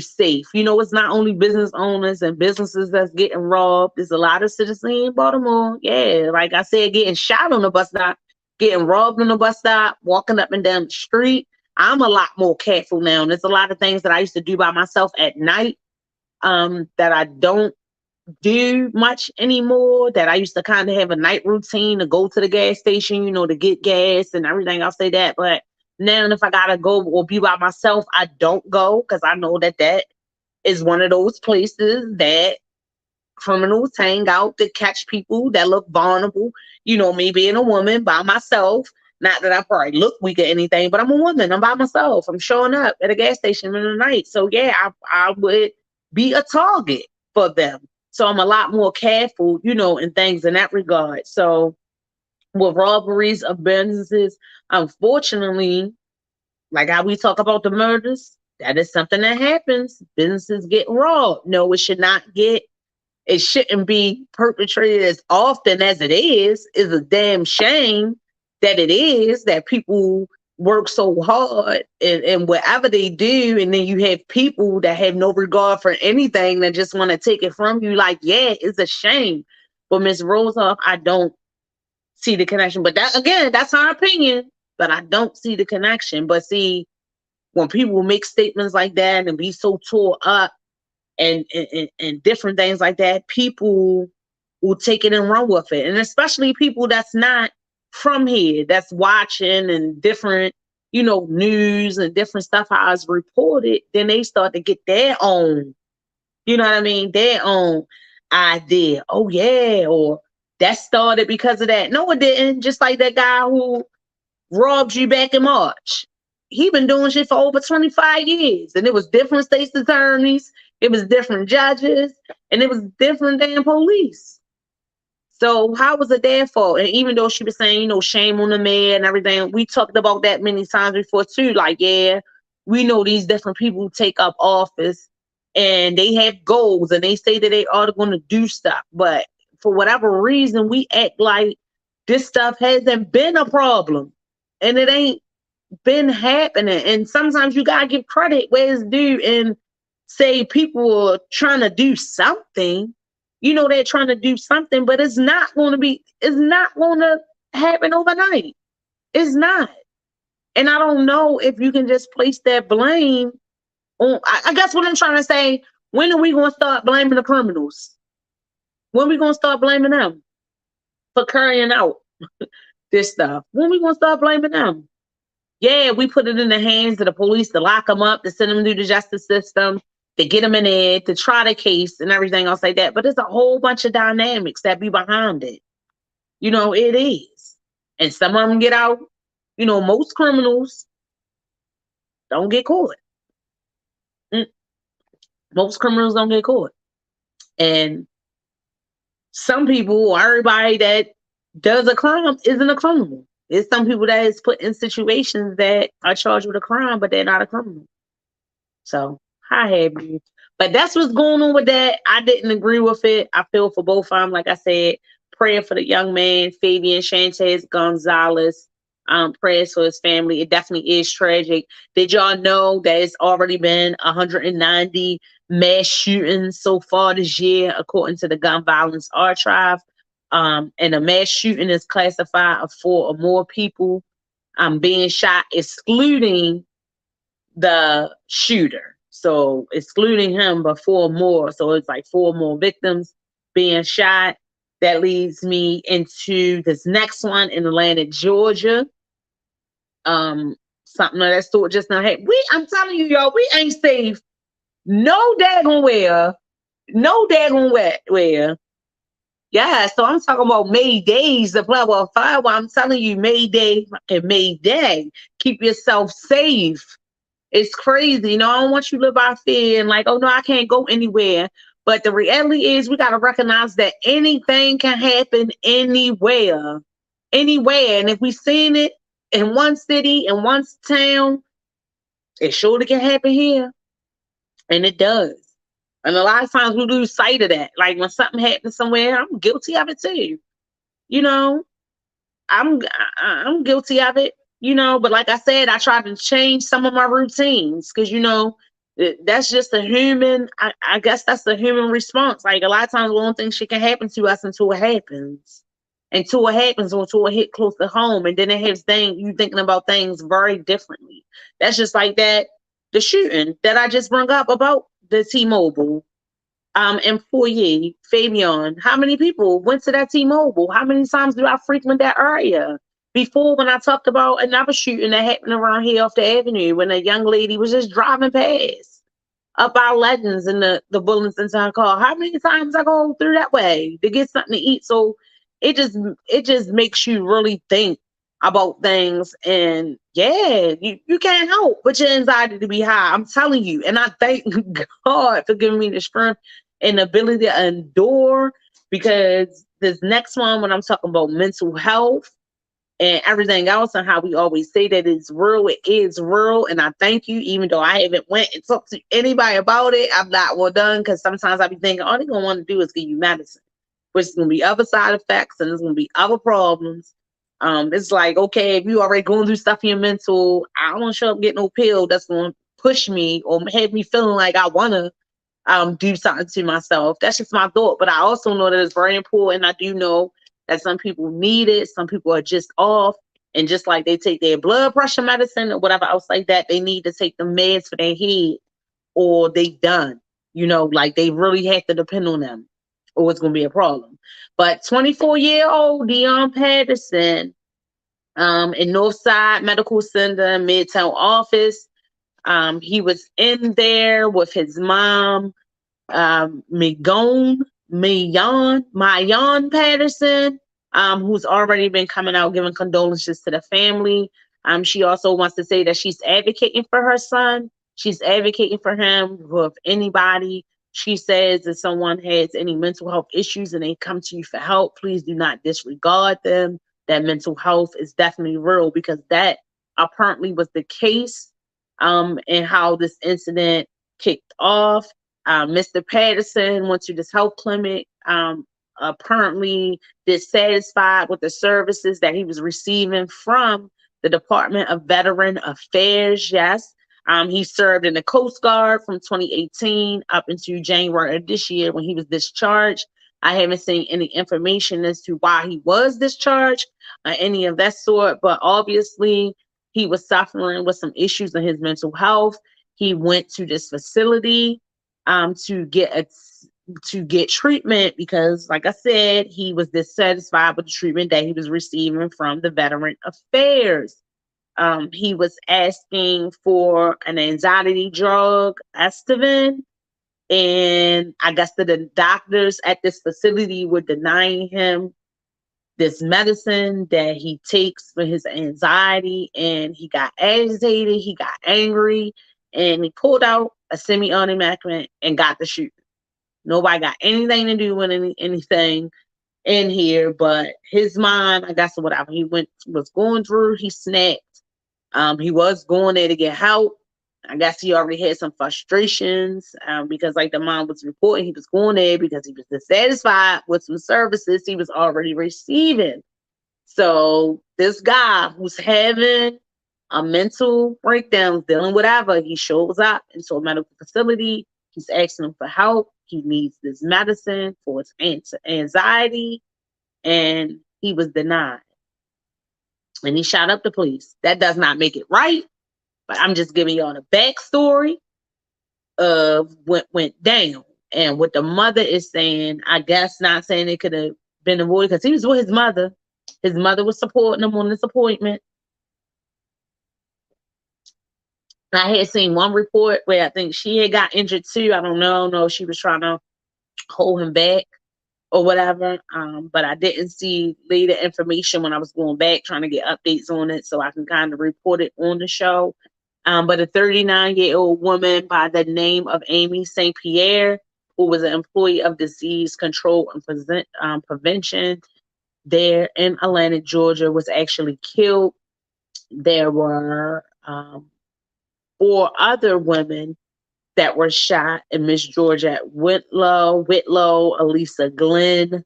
safe. You know, it's not only business owners and businesses that's getting robbed. There's a lot of citizens in Baltimore. Yeah, like I said, getting shot on the bus stop, getting robbed on the bus stop, walking up and down the street. I'm a lot more careful now. And there's a lot of things that I used to do by myself at night that I don't do much anymore, that I used to kind of have a night routine to go to the gas station, you know, to get gas and everything. I'll say that. But now if I gotta go or be by myself, I don't go, because I know that that is one of those places that criminals hang out to catch people that look vulnerable. You know, me being a woman by myself, not that I probably look weak or anything, but I'm a woman. I'm by myself. I'm showing up at a gas station in the night. So yeah, I would be a target for them. So I'm a lot more careful, you know, in things in that regard. So with robberies of businesses, unfortunately, like how we talk about the murders, that is something that happens. Businesses get robbed. No, it shouldn't be perpetrated as often as it is. It's a damn shame that it is, that people work so hard and whatever they do, and then you have people that have no regard for anything that just want to take it from you. Like, yeah, it's a shame. But Ms. Rosoff, I don't see the connection. But that, again, that's our opinion, but I don't see the connection. But see, when people make statements like that and be so tore up and different things like that, people will take it and run with it. And especially people that's not from here, that's watching and different, you know, news and different stuff how it's reported, then they start to get their own, you know what I mean, their own idea. Oh yeah, or that started because of that. No, it didn't. Just like that guy who robbed you back in March. He been doing shit for over 25 years. And it was different states attorneys, it was different judges, and it was different damn police. So how was it their fault? And even though she was saying, you know, shame on the mayor and everything, we talked about that many times before too. Like, yeah, we know these different people who take up office and they have goals and they say that they are going to do stuff. But for whatever reason, we act like this stuff hasn't been a problem. And it ain't been happening. And sometimes you gotta give credit where it's due and say people are trying to do something. You know, they're trying to do something, but it's not going to happen overnight. It's not. And I don't know if you can just place that blame on, I guess what I'm trying to say, when are we going to start blaming the criminals? When are we going to start blaming them for carrying out this stuff? When are we going to start blaming them? Yeah, we put it in the hands of the police to lock them up, to send them through the justice system, to get them in there, to try the case and everything else like that. But there's a whole bunch of dynamics that be behind it. You know, it is. And some of them get out. You know, most criminals don't get caught. Most criminals don't get caught. And some people, or everybody that does a crime isn't a criminal. There's some people that is put in situations that are charged with a crime, but they're not a criminal. So I have you. But that's what's going on with that. I didn't agree with it. I feel for both of them. Like I said, praying for the young man, Fabian Shantes Gonzalez. Prayers for his family. It definitely is tragic. Did y'all know that it's already been 190 mass shootings so far this year, according to the Gun Violence Archive? And a mass shooting is classified of 4 or more people being shot, excluding the shooter. So excluding him, but 4 more. So it's like 4 more victims being shot. That leads me into this next one in Atlanta, Georgia. Something of that sort just now. Hey, I'm telling you, y'all, we ain't safe no daggone where No daggone where. Yeah, so I'm talking about May days, the flower of fire. I'm telling you, May Day and May Day. Keep yourself safe. It's crazy. I don't want you to live by fear and like, oh no, I can't go anywhere. But the reality is we got to recognize that anything can happen anywhere. Anywhere. And if we seen it in one city, in one town, it surely can happen here. And it does. And a lot of times we lose sight of that. Like when something happens somewhere, I'm guilty of it too. You know, I'm guilty of it. But like I said, I try to change some of my routines because that's just a human. I guess that's the human response. Like a lot of times, we don't think shit can happen to us until it happens. Until it happens, or until it hit close to home, and then it has you thinking about things very differently. That's just like that. The shooting that I just brought up about the T-Mobile. And Foyer, Fabian, how many people went to that T-Mobile? How many times do I frequent that area? Before, when I talked about another shooting that happened around here off the avenue, when a young lady was just driving past up our Legends in the Burlington Town car. How many times I go through that way to get something to eat? So it just makes you really think about things. And yeah, you can't help but your anxiety to be high. I'm telling you. And I thank God for giving me the strength and the ability to endure, because this next one, when I'm talking about mental health and everything else and how we always say that it's real, it is real. And I thank you, even though I haven't went and talked to anybody about it. I'm not well done, because sometimes I be thinking all they're going to want to do is give you medicine, which is going to be other side effects and there's going to be other problems. It's like, okay, if you already going through stuff in your mental, I don't want to show up get no pill that's going to push me or have me feeling like I want to do something to myself. That's just my thought. But I also know that it's very important. I do know that some people need it. Some people are just off. And just like they take their blood pressure medicine or whatever else like that, they need to take the meds for their head or they done. Like they really have to depend on them or it's going to be a problem. But 24-year-old Dion Patterson in Northside Medical Center, Midtown office. He was in there with his mom, Mayan Patterson, who's already been coming out giving condolences to the family. She also wants to say that she's advocating for her son. She's advocating for him with anybody. She says if someone has any mental health issues and they come to you for help, please do not disregard them. That mental health is definitely real, because that apparently was the case, and how this incident kicked off. Mr. Patterson went to this health clinic, apparently dissatisfied with the services that he was receiving from the Department of Veteran Affairs. Yes. He served in the Coast Guard from 2018 up into January of this year when he was discharged. I haven't seen any information as to why he was discharged or any of that sort, but obviously he was suffering with some issues in his mental health. He went to this facility to get treatment because, like I said, he was dissatisfied with the treatment that he was receiving from the Veteran Affairs. He was asking for an anxiety drug, Ativan, and I guess the doctors at this facility were denying him this medicine that he takes for his anxiety, and he got agitated, he got angry, and he pulled out a semi-automatic and got the shooting. Nobody got anything to do with anything in here, but his mind, I guess, whatever he was going through, he snapped. He was going there to get help. I guess he already had some frustrations because, like the mom was reporting, he was going there because he was dissatisfied with some services he was already receiving. So this guy who's having a mental breakdown, dealing with whatever, he shows up into a medical facility. He's asking him for help. He needs this medicine for his anxiety, and he was denied. And he shot up the police. That does not make it right, but I'm just giving y'all the backstory of what went down. And what the mother is saying, I guess not saying it could have been avoided because he was with his mother. His mother was supporting him on this appointment. I had seen one report where I think she had got injured too. I don't know. No, she was trying to hold him back or whatever. But I didn't see later information when I was going back trying to get updates on it so I can kind of report it on the show. But a 39-year-old woman by the name of Amy St. Pierre, who was an employee of disease control and prevention there in Atlanta, Georgia, was actually killed. There were 4 other women that were shot in Miss Georgette Whitlow, Elisa Glenn,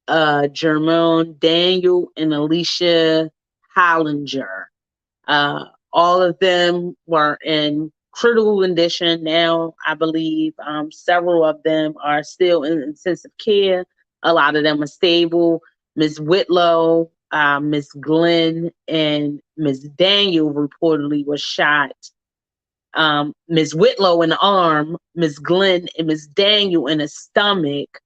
Jermone Daniel, and Alicia Hollinger. All of them were in critical condition now. I believe several of them are still in intensive care. A lot of them are stable. Miss Whitlow, Miss Glenn, and Miss Daniel reportedly was shot. Miss Whitlow in the arm, Miss Glenn and Miss Daniel in the stomach,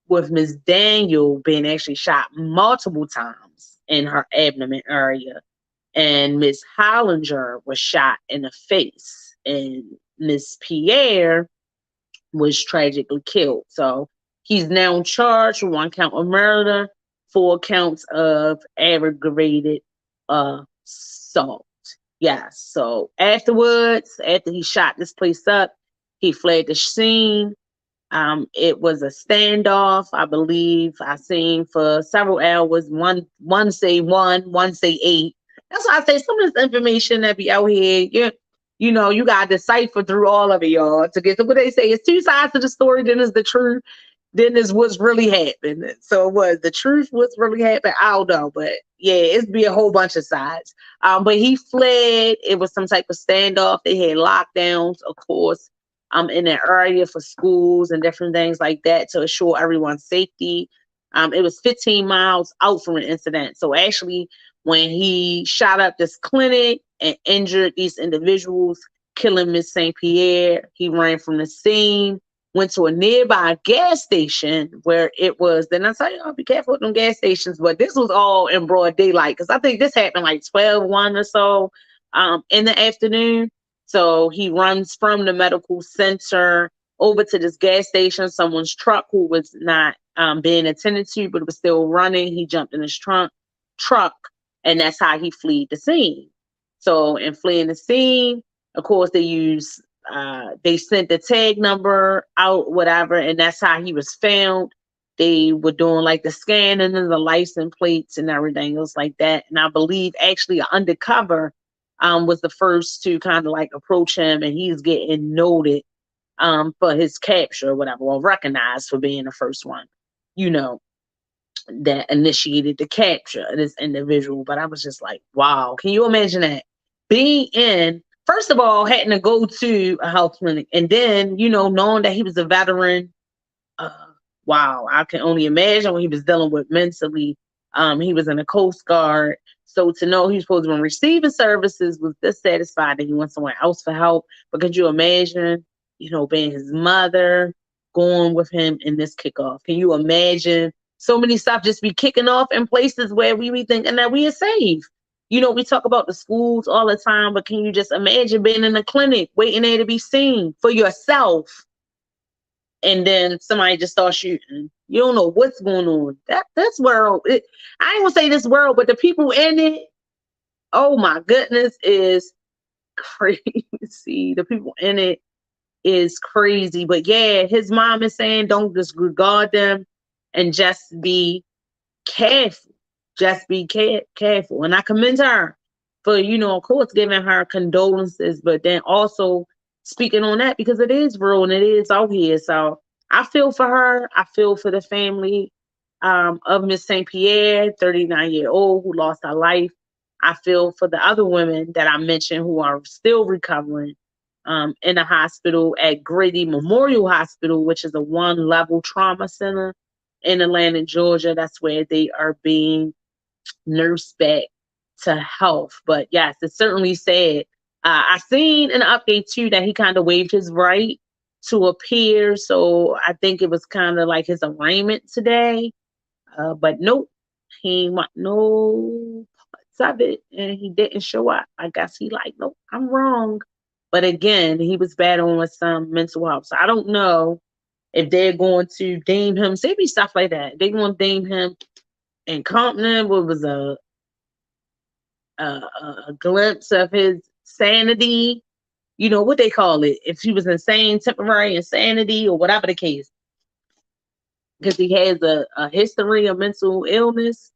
with Miss Daniel being actually shot multiple times in her abdomen area. And Miss Hollinger was shot in the face. And Miss Pierre was tragically killed. So he's now charged with 1 count of murder, 4 counts of aggravated assault. Yes. So afterwards, after he shot this place up, he fled the scene. It was a standoff, I believe. I seen for several hours. One say 1, one say 8. That's why I say some of this information that be out here, you know, you got to decipher through all of it, y'all, to get to what they say. It's 2 sides to the story. Then is the truth. Then is what's really happened. So what the truth, what's really happened, I don't know. But yeah, it'd be a whole bunch of sides. But he fled. It was some type of standoff. They had lockdowns, of course, in the area for schools and different things like that to assure everyone's safety. It was 15 miles out from an incident. So actually, when he shot up this clinic and injured these individuals, killing Miss St. Pierre, he ran from the scene, went to a nearby gas station where it was. Then I tell y'all, be careful with them gas stations. But this was all in broad daylight because I think this happened like 12:01 or so in the afternoon. So he runs from the medical center over to this gas station. Someone's truck who was not being attended to, but it was still running. He jumped in his truck, and that's how he fled the scene. So in fleeing the scene, of course, they sent the tag number out, whatever, and that's how he was found. They were doing like the scanning and the license plates and everything else like that. And I believe actually undercover was the first to kind of like approach him, and he's getting noted for his capture or whatever, or recognized for being the first one, that initiated the capture of this individual. But I was just like, wow, can you imagine that? Being in, first of all, having to go to a health clinic, and then, knowing that he was a veteran, wow, I can only imagine what he was dealing with mentally. He was in the Coast Guard. So to know he was supposed to be receiving services, was dissatisfied that he went somewhere else for help. But could you imagine, being his mother, going with him in this kickoff? Can you imagine so many stuff just be kicking off in places where we be thinking that we are safe? We talk about the schools all the time, but can you just imagine being in a clinic, waiting there to be seen for yourself, and then somebody just starts shooting? You don't know what's going on. That's world. I ain't gonna say this world, but the people in it, oh my goodness, is crazy. The people in it is crazy. But yeah, his mom is saying don't disregard them and just be careful. Just be careful. And I commend her for, of course, giving her condolences, but then also speaking on that, because it is real and it is out here. So I feel for her. I feel for the family of Miss St. Pierre, 39-year-old, who lost her life. I feel for the other women that I mentioned who are still recovering in a hospital at Grady Memorial Hospital, which is a 1-level trauma center in Atlanta, Georgia. That's where they are being nursed back to health. But yes, it's certainly sad. I seen an update too that he kind of waived his right to appear. So I think it was kind of like his arraignment today. But nope, he ain't want no parts of it, and he didn't show up. I guess he like, nope, I'm wrong. But again, he was battling with some mental health. So I don't know if they're going to deem him, say be stuff like that. They're going to deem him incompetent. What was a glimpse of his sanity? You know what they call it? If he was insane, temporary insanity, or whatever the case, because he has a history of mental illness.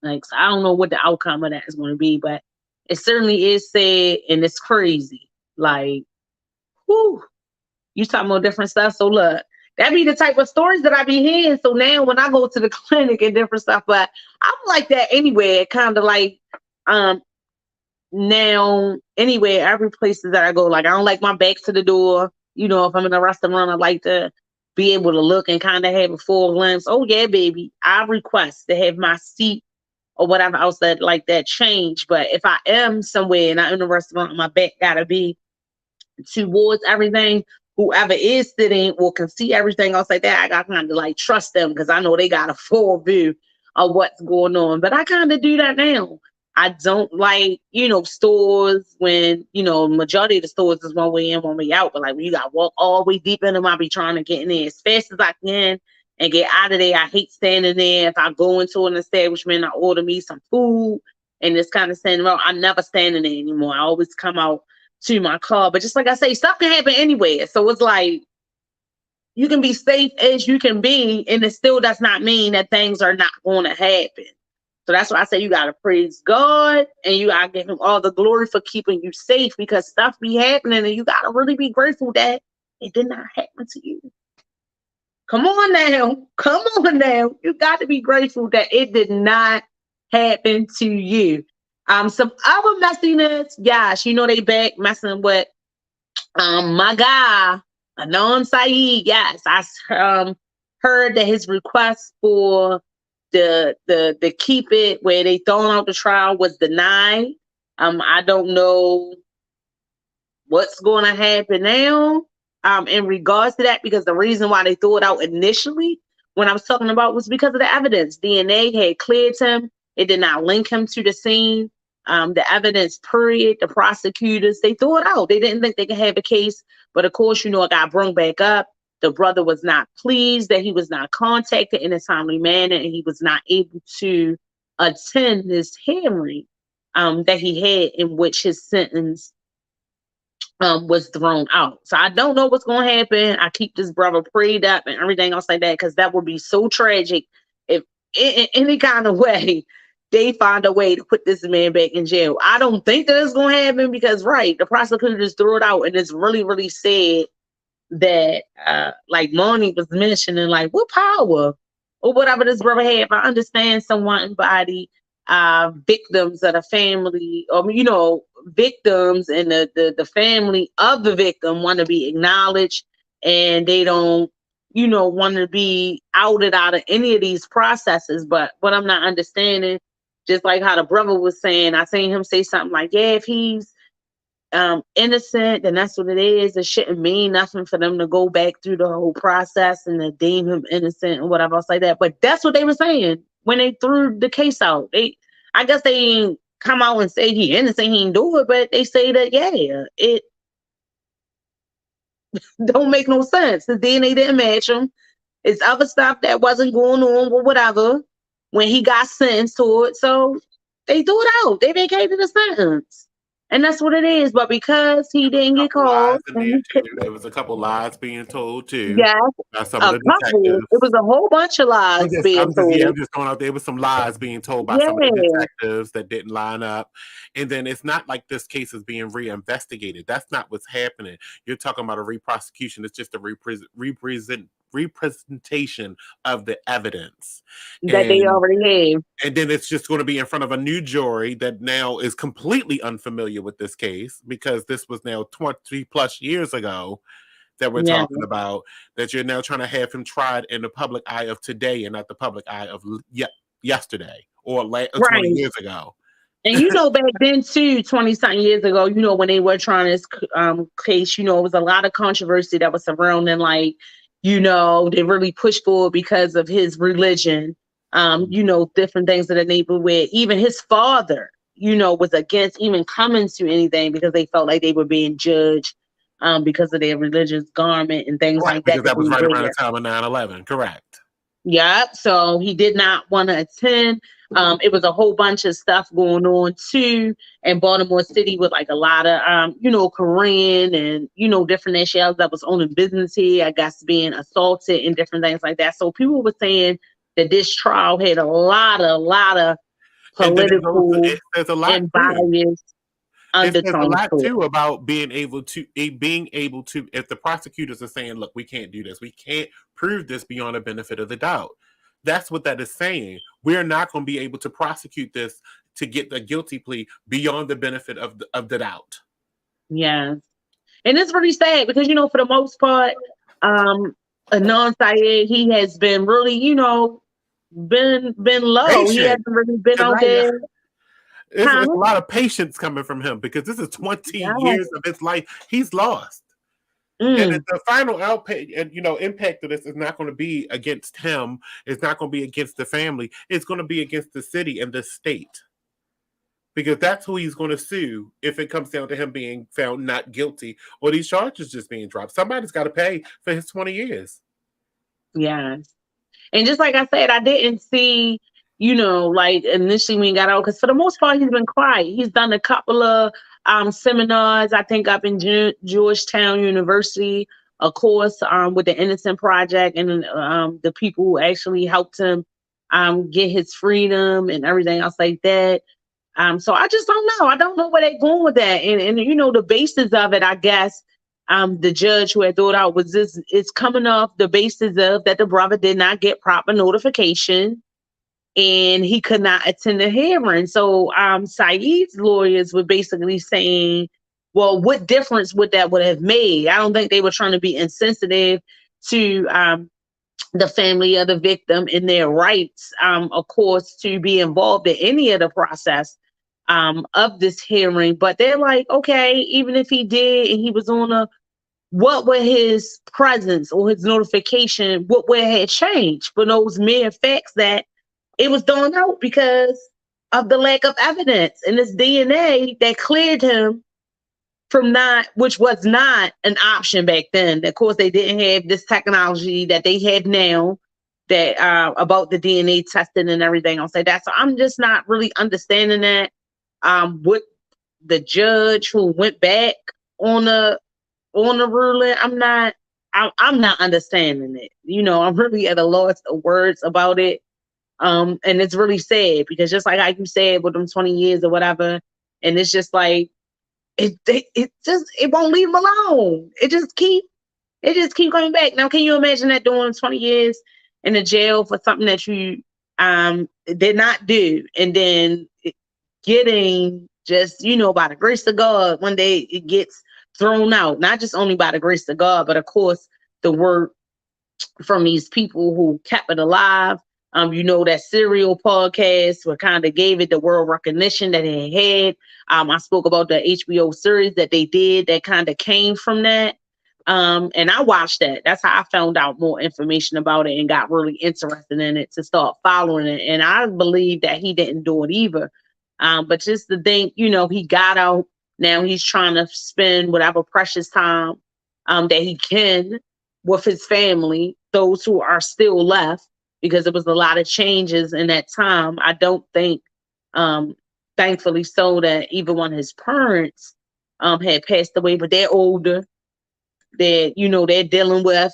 Like, so I don't know what the outcome of that is going to be, but it certainly is sad, and it's crazy. Like, whew, you talking about different stuff. So look, that be the type of stories that I be hearing. So now when I go to the clinic and different stuff, but I'm like that anywhere, kind of like, now anywhere, every places that I go, like I don't like my back to the door. You know, if I'm in a restaurant, I like to be able to look and kind of have a full glimpse. Oh yeah, baby, I request to have my seat or whatever else that like that change. But if I am somewhere and I'm in a restaurant, my back gotta be towards everything. Whoever is sitting or can see everything else like that, I got kind of like trust them because I know they got a full view of what's going on. But I kind of do that now. I don't like, stores when, majority of the stores is one way in, one way out. But like when you got to walk all the way deep in them, I be trying to get in there as fast as I can and get out of there. I hate standing there. If I go into an establishment, I order me some food and it's kind of standing around. I never stand in there anymore. I always come out to my car. But just like I say, stuff can happen anywhere. So it's like you can be safe as you can be, and it still does not mean that things are not going to happen. So that's why I say you got to praise God and you got to give him all the glory for keeping you safe, because stuff be happening and you got to really be grateful that it did not happen to you. Come on now. Come on now. You got to be grateful that it did not happen to you. Some other messiness, gosh, they back messing with my guy, Anon Saeed. Yes, I heard that his request for the keep it where they thrown out the trial was denied. I don't know what's going to happen now in regards to that, because the reason why they threw it out initially when I was talking about was because of the evidence. DNA had cleared him. It did not link him to the scene. The evidence, period, the prosecutors, they threw it out. They didn't think they could have a case. But of course, it got brought back up. The brother was not pleased that he was not contacted in a timely manner, and he was not able to attend this hearing that he had, in which his sentence was thrown out. So I don't know what's going to happen. I keep this brother prayed up and everything else like that, because that would be so tragic if in any kind of way they find a way to put this man back in jail. I don't think that it's going to happen because, right, the prosecutor just threw it out, and it's really, really sad that, like Moni was mentioning, like, what power or whatever this brother had. I understand somebody, victims of the family, or, victims and the family of the victim want to be acknowledged, and they don't, want to be outed out of any of these processes. But what I'm not understanding, just like how the brother was saying, I seen him say something like, yeah, if he's innocent, then that's what it is. It shouldn't mean nothing for them to go back through the whole process and to deem him innocent and whatever else like that. But that's what they were saying when they threw the case out. I guess they ain't come out and say he innocent, he ain't do it, but they say that, yeah, it don't make no sense. The DNA didn't match him. It's other stuff that wasn't going on or whatever when he got sentenced to it. So they threw it out. They vacated the sentence. And that's what it is. But because he didn't get called,
there was a couple lies being told too.
Yeah,
by some of the detectives.
It was a whole bunch of lies being told.
I'm just going out there with some lies being told by some of the detectives that didn't line up. And then it's not like this case is being reinvestigated. That's not what's happening. You're talking about a re-prosecution. It's just a representation of the evidence
that they already have.
And then it's just going to be in front of a new jury that now is completely unfamiliar with this case, because this was now 20 plus years ago that we're talking about, that you're now trying to have him tried in the public eye of today and not the public eye of yesterday or 20 years ago.
And back then too, 20-something years ago, when they were trying this case, it was a lot of controversy that was surrounding, like, they really pushed for it because of his religion, different things that enabled with. Even his father, was against even coming to anything because they felt like they were being judged because of their religious garment and things like that.
Because that was right around the time of 9/11. Correct.
Yep. So he did not want to attend. It was a whole bunch of stuff going on too in Baltimore City with like a lot of, Korean and, different nationalities that was owning business here, I guess, being assaulted and different things like that. So people were saying that this trial had a lot of political and bias
it says a lot
undertones
too about being able to, if the prosecutors are saying, look, we can't do this, we can't prove this beyond the benefit of the doubt. That's what that is saying. We're not going to be able to prosecute this to get the guilty plea beyond the benefit of the doubt.
Yes. And it's really sad because, for the most part, Anon Syed, he has been really, been low.
Patient.
He hasn't really been out there.
It's a lot of patience coming from him because this is 20 years of his life he's lost. And the final impact of this is not going to be against him. It's not going to be against the family. It's going to be against the city and the state. Because that's who he's going to sue if it comes down to him being found not guilty or these charges just being dropped. Somebody's got to pay for his 20 years.
Yes. And just like I said, I didn't see, like initially when he got out, because for the most part, he's been quiet. He's done a couple of seminars, I think up in Georgetown University, of course, with the Innocent Project and the people who actually helped him get his freedom and everything else like that. So I just don't know. I don't know where they're going with that. And the basis of it, I guess, the judge who had thought out was this, it's coming off the basis of that the brother did not get proper notification and he could not attend the hearing. So Saeed's lawyers were basically saying, well, what difference would that would have made? I don't think they were trying to be insensitive to the family of the victim and their rights, of course, to be involved in any of the process of this hearing. But they're like, okay, even if he did and he was on what would his presence or his notification, what would have changed for those mere facts that it was thrown out because of the lack of evidence and this DNA that cleared him from which was not an option back then. Of course, they didn't have this technology that they have now that about the DNA testing and everything else like that. So I'm just not really understanding that. What the judge who went back on the ruling, I'm not understanding it. I'm really at a loss of words about it. And it's really sad because just like you said with them 20 years or whatever, and it's just like it won't leave them alone. It just keep going back. Now, can you imagine that doing 20 years in the jail for something that you did not do, and then getting just by the grace of God, one day it gets thrown out, not just only by the grace of God, but of course the work from these people who kept it alive. That ChasReal podcast what kind of gave it the world recognition that it had. I spoke about the HBO series that they did that kind of came from that. And I watched that. That's how I found out more information about it and got really interested in it to start following it. And I believe that he didn't do it either. But just to think, he got out. Now he's trying to spend whatever precious time that he can with his family, those who are still left, because there was a lot of changes in that time. I don't think, thankfully so, that even one of his parents had passed away, but they're older. They're dealing with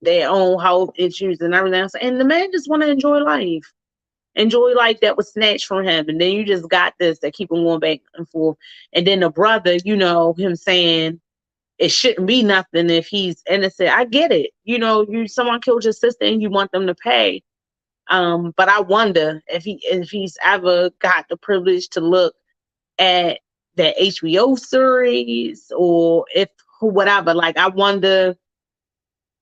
their own health issues and everything else. And the man just want to enjoy life that was snatched from him. And then you just got this that keep him going back and forth. And then the brother, him saying it shouldn't be nothing if he's innocent. I get it. Someone killed your sister and you want them to pay. But I wonder if he's ever got the privilege to look at the HBO series or if whatever. Like, I wonder,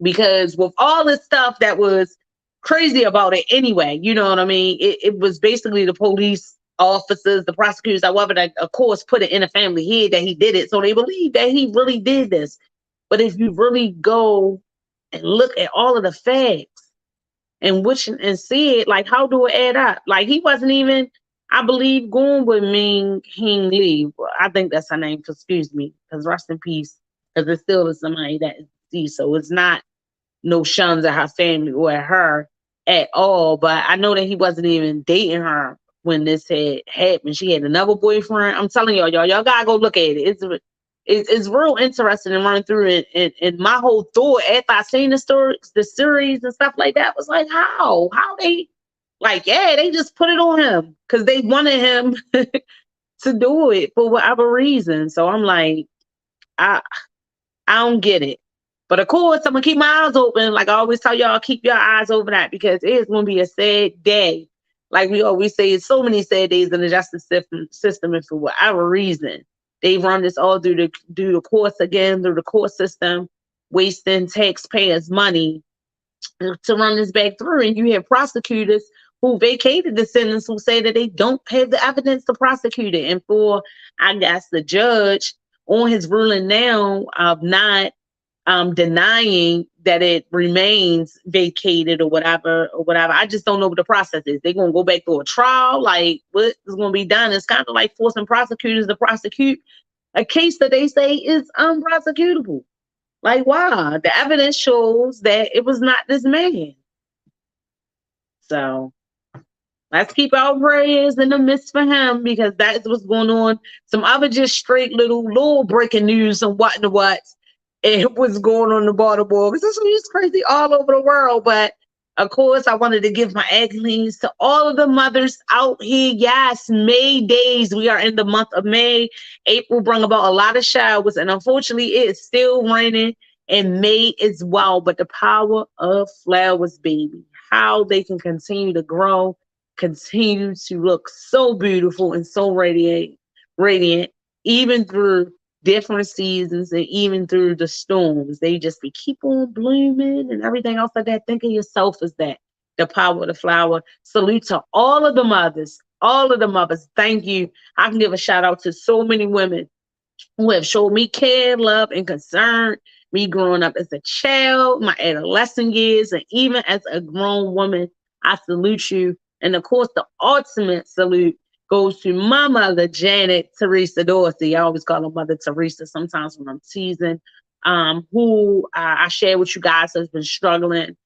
because with all this stuff that was crazy about it anyway, you know what I mean? It was basically the police officers, the prosecutors, however, that of course put it in the family head that he did it. So they believe that he really did this. But if you really go and look at all of the facts and see it, like, how do it add up? Like, he wasn't even, I believe, going with Ming Hing Lee. I think that's her name, excuse me, because rest in peace, because it still is somebody that is deceased. So it's not no shuns at her family or at her at all. But I know that he wasn't even dating her when this had happened. She had another boyfriend. I'm telling y'all gotta go look at it. It's real interesting to run through it. And my whole thought after I seen the series and stuff like that was like, how they like, yeah, they just put it on him because they wanted him to do it for whatever reason. So I'm like, I don't get it. But of course, I'm gonna keep my eyes open. Like I always tell y'all, keep your eyes open that because it is gonna be a sad day. Like we always say, it's so many sad days in the justice system, and for whatever reason, they run this all through the courts again, through the court system, wasting taxpayers' money to run this back through. And you have prosecutors who vacated the sentence who say that they don't have the evidence to prosecute it. And for, I guess, the judge on his ruling now of not denying that it remains vacated or whatever. I just don't know what the process is. They're going to go back to a trial? Like, what is going to be done? It's kind of like forcing prosecutors to prosecute a case that they say is unprosecutable. Like, why? The evidence shows that it was not this man. So let's keep our prayers in the midst for him because that's what's going on. Some other just straight little breaking news and what. It was going on in Baltimore because this is crazy all over the world. But of course, I wanted to give my accolades to all of the mothers out here. Yes, May days. We are in the month of May. April brought about a lot of showers, and unfortunately, it is still raining in May as well. But the power of flowers, baby, how they can continue to grow, continue to look so beautiful and so radiant, even through different seasons and even through the storms. They just keep on blooming and everything else like that. Think of yourself as that, the power of the flower. Salute to all of the mothers. Thank you. I can give a shout out to so many women who have showed me care, love, and concern. Me growing up as a child, my adolescent years, and even as a grown woman, I salute you. And of course, the ultimate salute goes to my mother, Janet Teresa Dorsey. I always call her Mother Teresa sometimes when I'm teasing, who I share with you guys has been struggling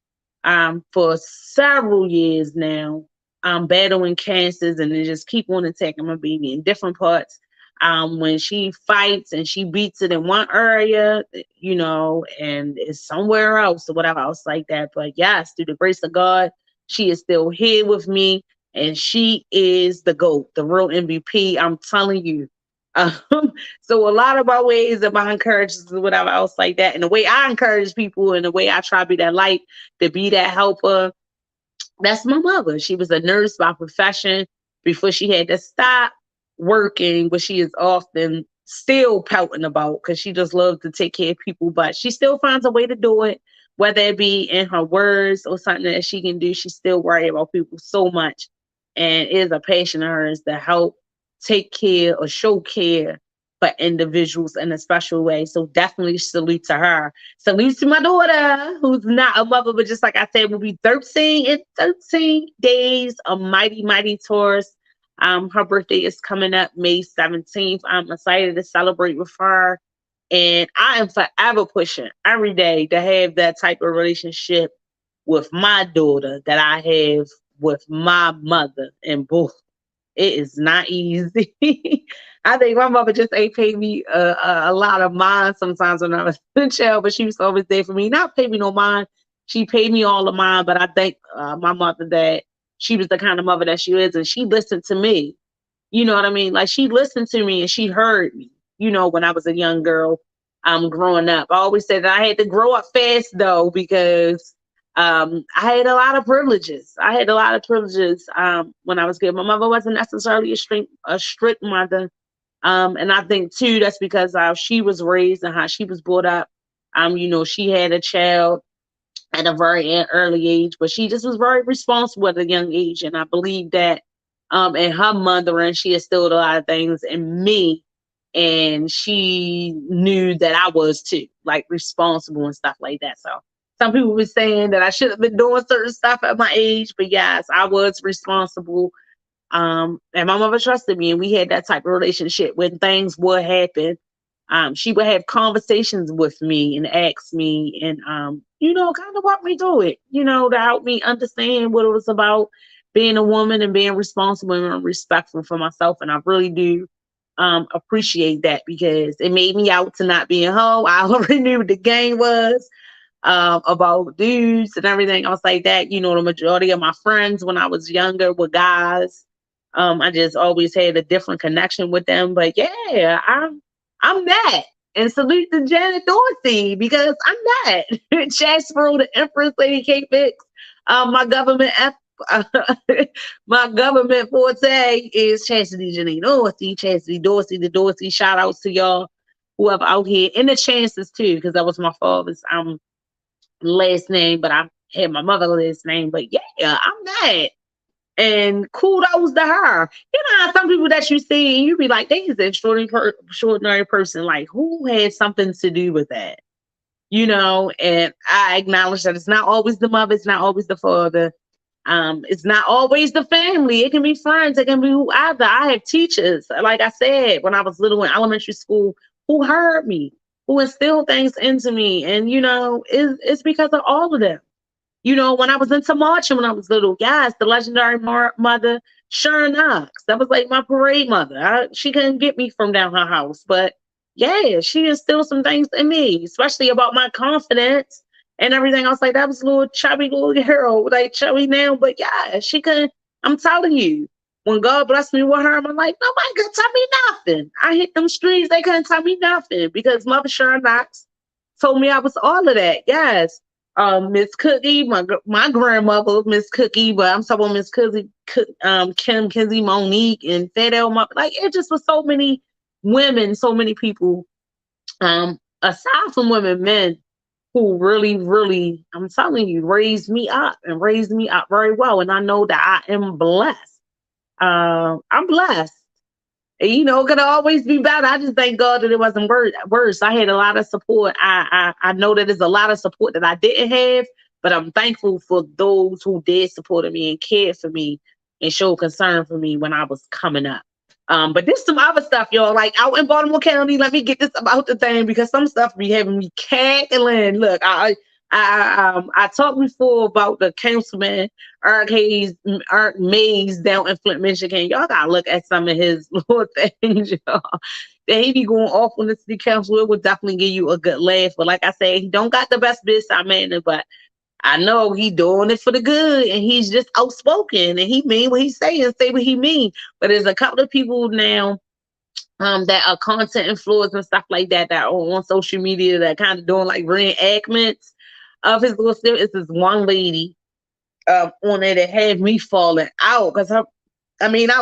for several years now, battling cancers, and they just keep on attacking my baby in different parts. When she fights and she beats it in one area, and it's somewhere else or whatever else like that. But yes, through the grace of God, she is still here with me. And she is the GOAT, the real MVP. I'm telling you. So a lot of my ways of my encouragements, whatever else like that, and the way I encourage people and the way I try to be that light, to be that helper, that's my mother. She was a nurse by profession before she had to stop working, but she is often still pouting about because she just loves to take care of people, but she still finds a way to do it, whether it be in her words or something that she can do. She's still worried about people so much. And it is a passion of hers to help take care or show care for individuals in a special way. So definitely salute to her. Salute to my daughter, who's not a mother, but just like I said, will be 13 in 13 days, a mighty, mighty Taurus. Her birthday is coming up May 17th. I'm excited to celebrate with her. And I am forever pushing every day to have that type of relationship with my daughter that I have with my mother. And both, it is not easy. I think my mother just ain't paid me a lot of mine sometimes when I was a child, but she was always there for me. Not pay me no mind. She paid me all of mine, but I thank my mother that she was the kind of mother that she is, and she listened to me. You know what I mean? Like, she listened to me and she heard me, when I was a young girl growing up. I always said that I had to grow up fast, though, because I had a lot of privileges. When I was kid. My mother wasn't necessarily a strict mother. And I think, too, that's because how she was raised and how she was brought up. She had a child at a very early age, but she just was very responsible at a young age. And I believe that in her mothering, she instilled a lot of things in me. And she knew that I was, too, like responsible and stuff like that. So some people were saying that I should have been doing certain stuff at my age, but yes, I was responsible. And my mother trusted me, and we had that type of relationship when things would happen. she would have conversations with me and ask me and, kind of walk me through it, to help me understand what it was about being a woman and being responsible and respectful for myself. And I really do appreciate that because it made me out to not be a hoe. I already knew what the game was about dudes and everything else like that. The majority of my friends when I was younger were guys. I just always had a different connection with them. But yeah, I'm that. And salute to Janet Dorsey because I'm that. ChasReal, the Empress, Lady K-Fix. My government my government forte is Chastity Janine Dorsey, Chastity Dorsey, the Dorsey. Shout outs to y'all, whoever out here, and the Chances too, because that was my father's last name, but I had my mother's last name. But yeah, I'm that. And kudos to her. How some people that you see and you be like, they is an extraordinary person. Like, who had something to do with that? And I acknowledge that it's not always the mother, it's not always the father. It's not always the family. It can be friends. It can be whoever. I have teachers, like I said, when I was little in elementary school, who heard me, who instilled things into me. And, it's because of all of them. When I was into marching when I was little, guys, the legendary mother, Sharon Knox, that was like my parade mother. She couldn't get me from down her house. But yeah, she instilled some things in me, especially about my confidence and everything else. Like, that was a little chubby little girl, like chubby now. But yeah, she couldn't, I'm telling you, when God blessed me with her, I'm like, nobody could tell me nothing. I hit them streets, they couldn't tell me nothing because Mother Sharon Knox told me I was all of that. Yes. Miss Cookie, my grandmother, Miss Cookie, but I'm talking about Miss Cookie, Kim, Kenzie, Monique, and Fidel. Like, it just was so many women, so many people, aside from women, men who really, really, I'm telling you, raised me up very well. And I know that I am blessed. I'm blessed. It could always be better. I just thank God that it wasn't worse. I had a lot of support. I know that there's a lot of support that I didn't have, but I'm thankful for those who did support me and cared for me and showed concern for me when I was coming up. But there's some other stuff, y'all. Like out in Baltimore County, let me get this about the thing because some stuff be having me cackling. Look, I talked before about the councilman Eric Mays down in Flint, Michigan. Y'all gotta look at some of his little things, y'all. That he be going off on the city council. It would definitely give you a good laugh. But like I said, he don't got the best bedside manner, but I know he doing it for the good, and he's just outspoken, and he mean what he's saying, say what he mean. But there's a couple of people now that are content influencers and stuff like that that are on social media that kind of doing like reenactments of his little stuff. It's this one lady on there that had me falling out because I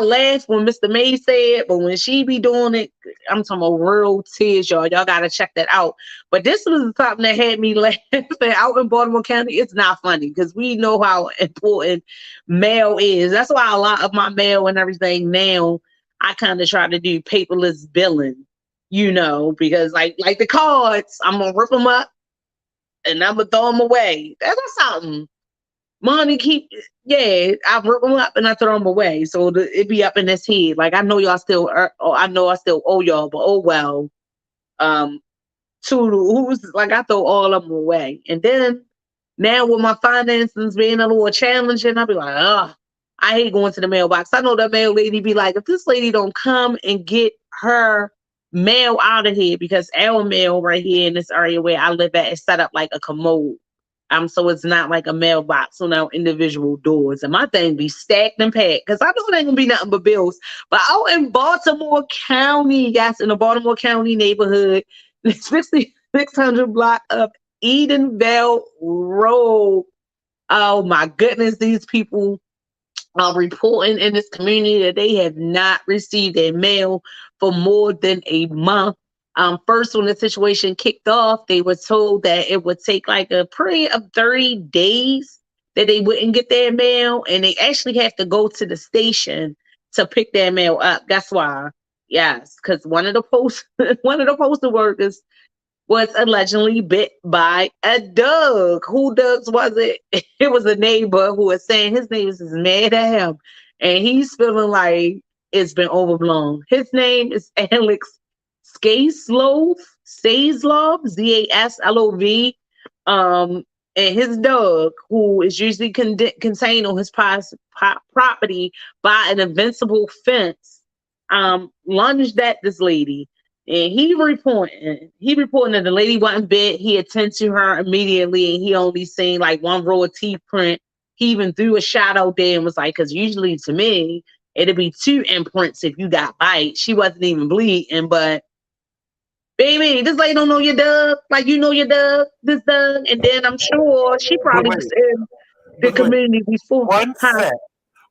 laughed when Mr. May said, but when she be doing it, I'm talking about real tears, y'all. Y'all gotta check that out. But this was something that had me laughing out in Baltimore County. It's not funny because we know how important mail is. That's why a lot of my mail and everything now, I kind of try to do paperless billing, because like the cards, I'm gonna rip them up and I'm gonna throw them away. That's something. Money I rip them up and I throw them away. So it be up in his head. Like, I know y'all still, I know I still owe y'all, but oh well. Like, I throw all of them away. And then now with my finances being a little challenging, I'll be like, I hate going to the mailbox. I know that mail lady be like, if this lady don't come and get her mail out of here, because our mail right here in this area where I live at is set up like a commode. So it's not like a mailbox on our individual doors. And my thing be stacked and packed because I know it ain't gonna be nothing but bills. But out in Baltimore County, yes, in the Baltimore County neighborhood, the 6600 block of Edenville Road. Oh my goodness, these people are reporting in this community that they have not received their mail for more than a month. First, when the situation kicked off, they were told that it would take like a period of 30 days that they wouldn't get their mail, and they actually have to go to the station to pick their mail up. That's why, yes, because one of the postal workers was allegedly bit by a dog. Who dogs was it? It was a neighbor who was saying his neighbors is mad at him, and he's feeling like it's been overblown. His name is Alex Zaslov, Zaslov, and his dog, who is usually contained on his property by an invincible fence, lunged at this lady. And he reporting that the lady wasn't bit. He attended to her immediately, and he only seen like one row of teeth print. He even threw a shot out there and was like, because usually to me, it'd be 2 imprints if you got bite. She wasn't even bleeding, but baby, this lady don't know your dog. Like, you know your dog, this dog. And then I'm sure she probably was in the community before.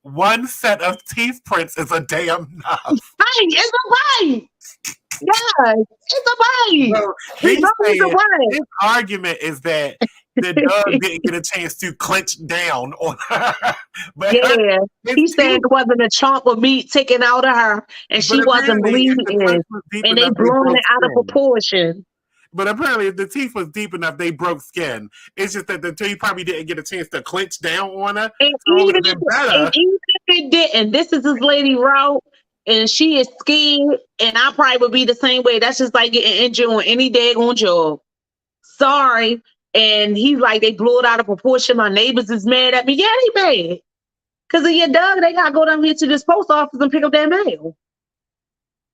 One set of teeth prints is a damn enough.
Right, it's a bite. Yeah, it's a bite.
So his argument is that the dog didn't get a chance to clench down on her. But
he said it wasn't a chunk of meat taken out of her, and she wasn't bleeding, and they blown it out of proportion.
But apparently, if the teeth was deep enough, they broke skin. It's just that the teeth probably didn't get a chance to clench down on her.
And even if it didn't, this is this lady route, and she is scared, and I probably would be the same way. That's just like getting injured on any daggone job. Sorry. And he's like, they blew it out of proportion. My neighbors is mad at me. Yeah, they mad. Because of your dog, they got to go down here to this post office and pick up that mail.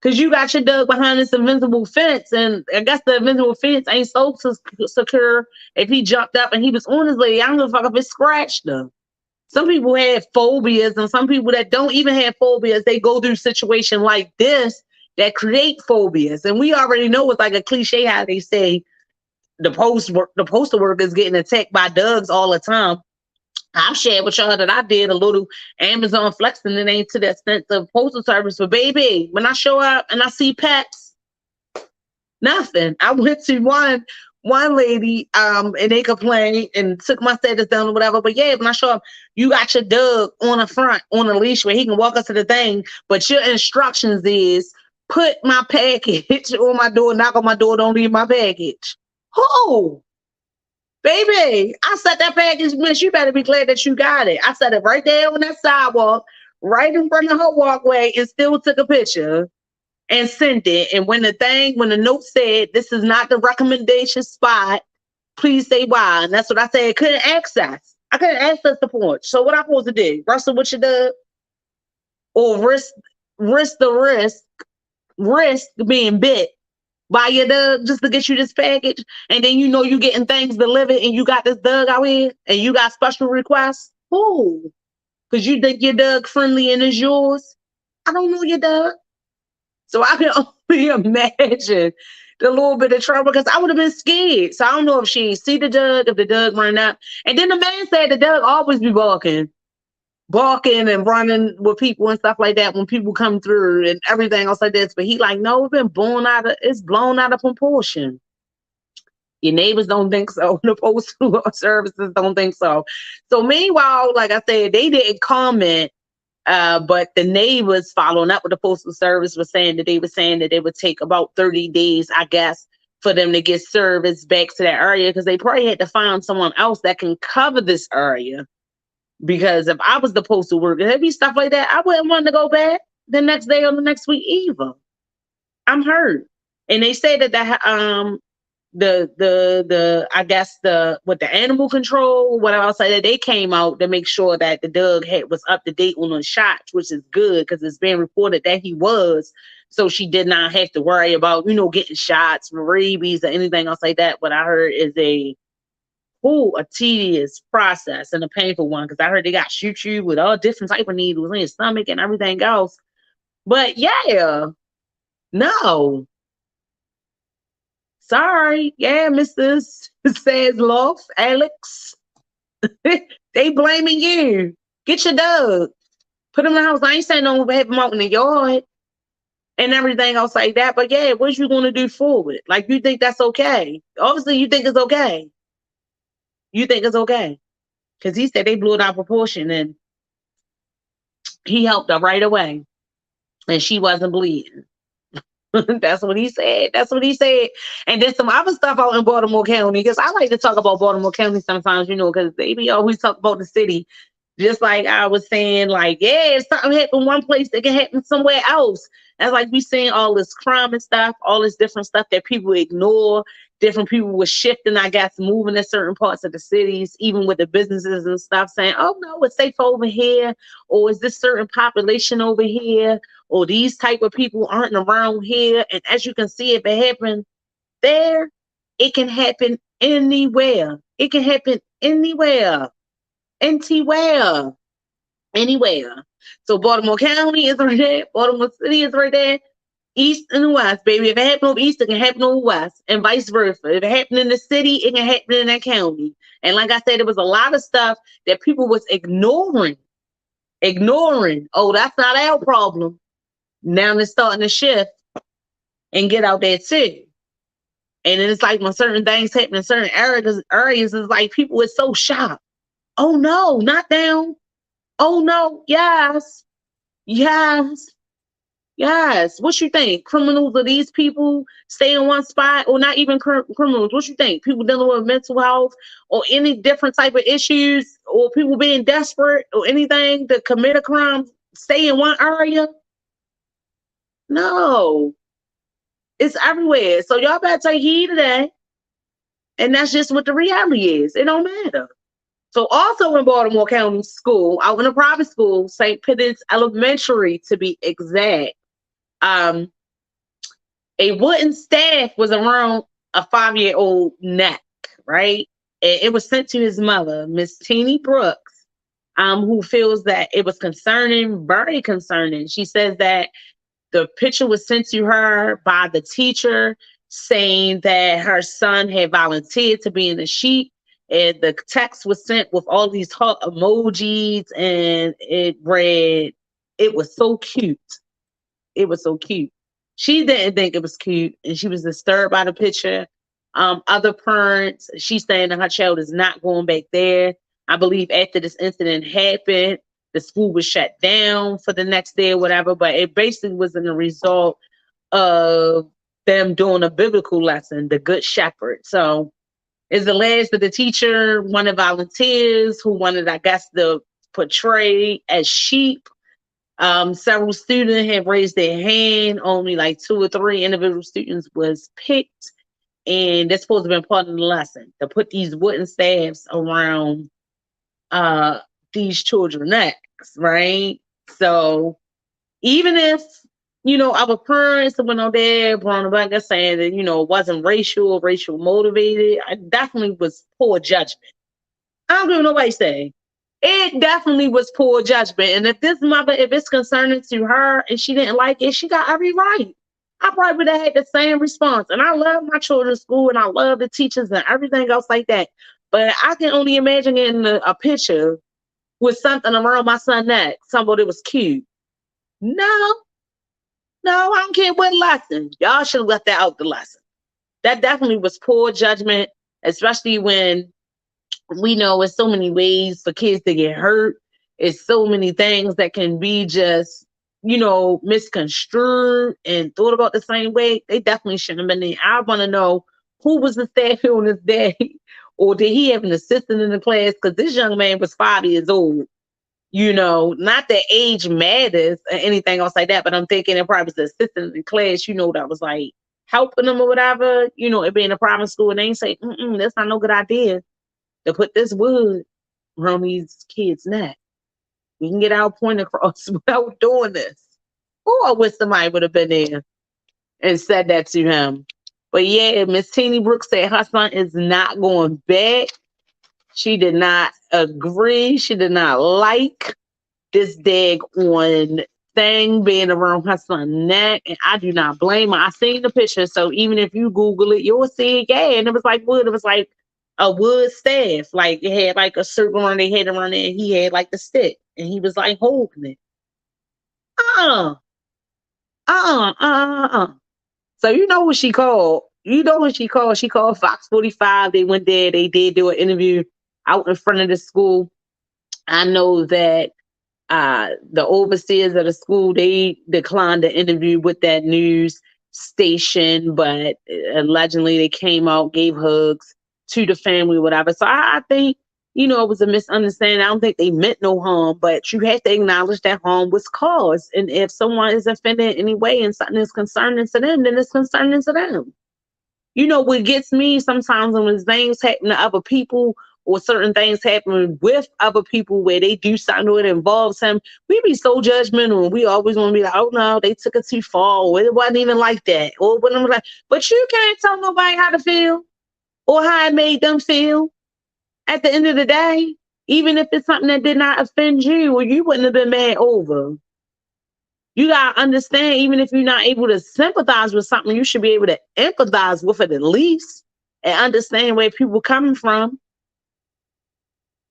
Because you got your dog behind this invincible fence. And I guess the invincible fence ain't so secure. If he jumped up and he was on his lady, I don't give a fuck if it scratched them. Some people have phobias, and some people that don't even have phobias, they go through situations like this that create phobias. And we already know it's like a cliche how they say, the postal workers getting attacked by dogs all the time. I've shared with y'all that I did a little Amazon flexing. It ain't to the extent of postal service, but baby, when I show up and I see pets, nothing. I went to one lady, and they complained and took my status down or whatever. But yeah, when I show up, you got your dog on the front on a leash where he can walk up to the thing, but your instructions is put my package on my door, knock on my door, don't leave my package. Oh, baby, I set that package, miss. You better be glad that you got it. I set it right there on that sidewalk, right in front of her walkway, and still took a picture and sent it. And when the note said, this is not the recommendation spot, please say why. And that's what I said. I couldn't access the porch. So what I supposed to do? Wrestle with your dog? Or risk being bit by your dog just to get you this package, and then you know you getting things delivered, and you got this dog out here, and you got special requests? Who? Because you think your dog friendly and is yours? I don't know your dog. So I can only imagine the little bit of trouble, because I would have been scared. So I don't know if she see the dog, if the dog ran up. And then the man said the dog always be barking and running with people and stuff like that when people come through and everything else like this. But he like, no, it's blown out of proportion. Your neighbors don't think so. The postal services don't think so. So meanwhile, like I said, they didn't comment, but the neighbors following up with the postal service was saying that they would take about 30 days, I guess, for them to get service back to that area, because they probably had to find someone else that can cover this area. Because if I was the postal worker, there'd be stuff like that. I wouldn't want to go back the next day or the next week either. I'm hurt. And they say that the animal control, whatever I'll say, that they came out to make sure that the dog was up to date on the shots, which is good because it's been reported that he was. So she did not have to worry about, getting shots for rabies or anything else like that. What I heard is a tedious process and a painful one, because I heard they got to shoot you with all different type of needles in your stomach and everything else. But yeah, no. Sorry. Yeah, Mr. Zaslov, Alex. They blaming you. Get your dog. Put him in the house. I ain't saying no have him out in the yard and everything else like that. But yeah, what you going to do forward? Like, you think that's okay? Obviously, you think it's okay. You think it's okay. Because he said they blew it out of proportion, and he helped her right away. And she wasn't bleeding. That's what he said. And there's some other stuff out in Baltimore County, because I like to talk about Baltimore County sometimes, because they be always talk about the city. Just like I was saying, like, yeah, if something happened one place, it can happen somewhere else. That's like we seeing all this crime and stuff, all this different stuff that people ignore. Different people were shifting, I guess, moving to certain parts of the cities, even with the businesses and stuff, saying, oh, no, it's safe over here, or is this certain population over here, or these type of people aren't around here. And as you can see, if it happened there, it can happen anywhere. It can happen anywhere. Anywhere. So Baltimore County is right there. Baltimore City is right there. East and West, baby. If it happen over East, it can happen over West, and vice versa. If it happen in the city, it can happen in that county. And like I said, there was a lot of stuff that people was ignoring. Oh, that's not our problem. Now they're starting to shift and get out there too. And then it's like when certain things happen in certain areas, it's like people are so shocked. Oh no, not down. Oh no, yes. What you think? Criminals are these people stay in one spot, or not even criminals? What you think? People dealing with mental health or any different type of issues, or people being desperate or anything to commit a crime stay in one area? No. It's everywhere. So y'all better take heed of that. And that's just what the reality is. It don't matter. So also in Baltimore County School, I went to private school, St. Pittance Elementary to be exact. A wooden staff was around a 5-year-old neck, right? And it was sent to his mother, Miss Teeny Brooks, who feels that it was concerning, very concerning. She says that the picture was sent to her by the teacher saying that her son had volunteered to be in the sheet. And the text was sent with all these heart emojis, and it read, it was so cute. It was so cute. She didn't think it was cute, and she was disturbed by the picture. Other parents, she's saying that her child is not going back there. I believe after this incident happened, the school was shut down for the next day or whatever, but it basically was in the result of them doing a biblical lesson, the Good Shepherd. So it's alleged that the teacher wanted volunteers who wanted, I guess, to portray as sheep. Several students have raised their hand. Only like 2 or 3 individual students was picked, and that's supposed to be part of the lesson, to put these wooden staffs around these children's necks, right? So even if, our parents went on there, brought back us saying that, it wasn't racial motivated, it definitely was poor judgment. I don't give nobody say. It definitely was poor judgment. And if this mother, if it's concerning to her and she didn't like it, she got every right. I probably would have had the same response. And I love my children's school, and I love the teachers and everything else like that. But I can only imagine getting a picture with something around my son's neck, somebody that was cute. No, I don't care what lesson. Y'all should have left that out the lesson. That definitely was poor judgment, especially when we know it's so many ways for kids to get hurt. It's so many things that can be just, misconstrued and thought about the same way. They definitely shouldn't have been there. I want to know who was the staff here on this day, or did he have an assistant in the class? Because this young man was 5 years old. Not that age matters or anything else like that, but I'm thinking it probably was the assistant in the class, that was like helping them or whatever, it being a private school, and they ain't say, that's not no good idea to put this wood around these kids' neck. We can get our point across without doing this. Or I wish somebody would have been there and said that to him. But yeah, Miss Teeny Brooks said her son is not going back. She did not agree. She did not like this daggone thing being around her son's neck. And I do not blame her. I seen the picture. So even if you Google it, you'll see it. Yeah, and it was like wood. It was like a wood staff. Like it had like a circle on their head around it, and he had like the stick. And he was like holding it. So you know what she called? She called Fox 45. They went there. They did do an interview out in front of the school. I know that the overseers of the school, they declined the interview with that news station, but allegedly they came out, gave hugs to the family, whatever. So I think it was a misunderstanding. I don't think they meant no harm, but you have to acknowledge that harm was caused. And if someone is offended in any way and something is concerning to them, then it's concerning to them. What gets me sometimes when things happen to other people or certain things happen with other people where they do something that involves him, we be so judgmental and we always want to be like, oh no, they took it too far, or it wasn't even like that. Or what I'm like, but you can't tell nobody how to feel or how it made them feel. At the end of the day, even if it's something that did not offend you or you wouldn't have been mad over. You gotta understand, even if you're not able to sympathize with something, you should be able to empathize with it at least and understand where people are coming from.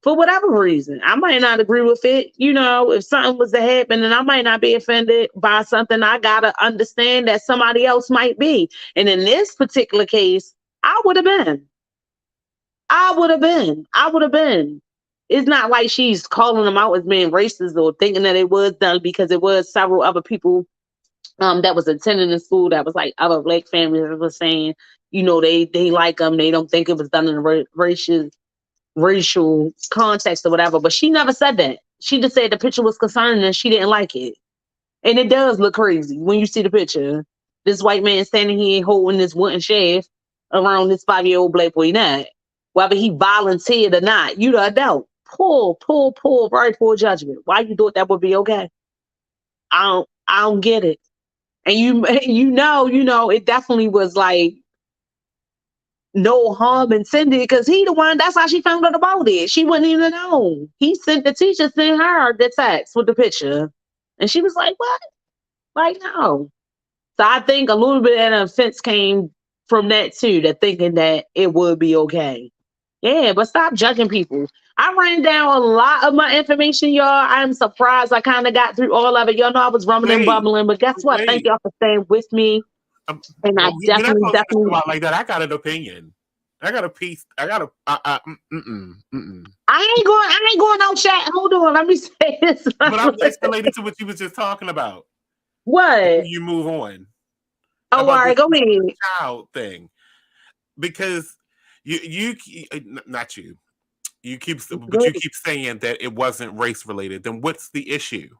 For whatever reason, I might not agree with it. If something was to happen and I might not be offended by something, I gotta understand that somebody else might be. And in this particular case, I would have been. It's not like she's calling them out as being racist or thinking that it was done, because it was several other people that was attending the school that was like other Black families that was saying, they like them. They don't think it was done in a racial context or whatever. But she never said that. She just said the picture was concerning and she didn't like it. And it does look crazy when you see the picture. This white man standing here holding this wooden shaft around this 5-year-old Black boy nut. Whether he volunteered or not, you the adult. Pull, very poor judgment. Why you thought that would be okay? I don't get it. And it definitely was like no harm intended, because he the one, that's how she found out about it. She wouldn't even know. The teacher sent her the text with the picture. And she was like, what? Like, no. So I think a little bit of an offense came from that too, that thinking that it would be okay. Yeah, but stop judging people. I ran down a lot of my information, y'all. I'm surprised I kind of got through all of it. Y'all know I was rumbling, bubbling, but guess what? Thank y'all for staying with me. And I definitely
like that. I got an opinion. I got a piece. I got a.
I ain't going no chat. Hold on, let me say this.
But it's related to what you was just talking about.
What?
You move on.
Oh, all right, go ahead.
Child thing, because you not you. You keep saying that it wasn't race related. Then what's the issue?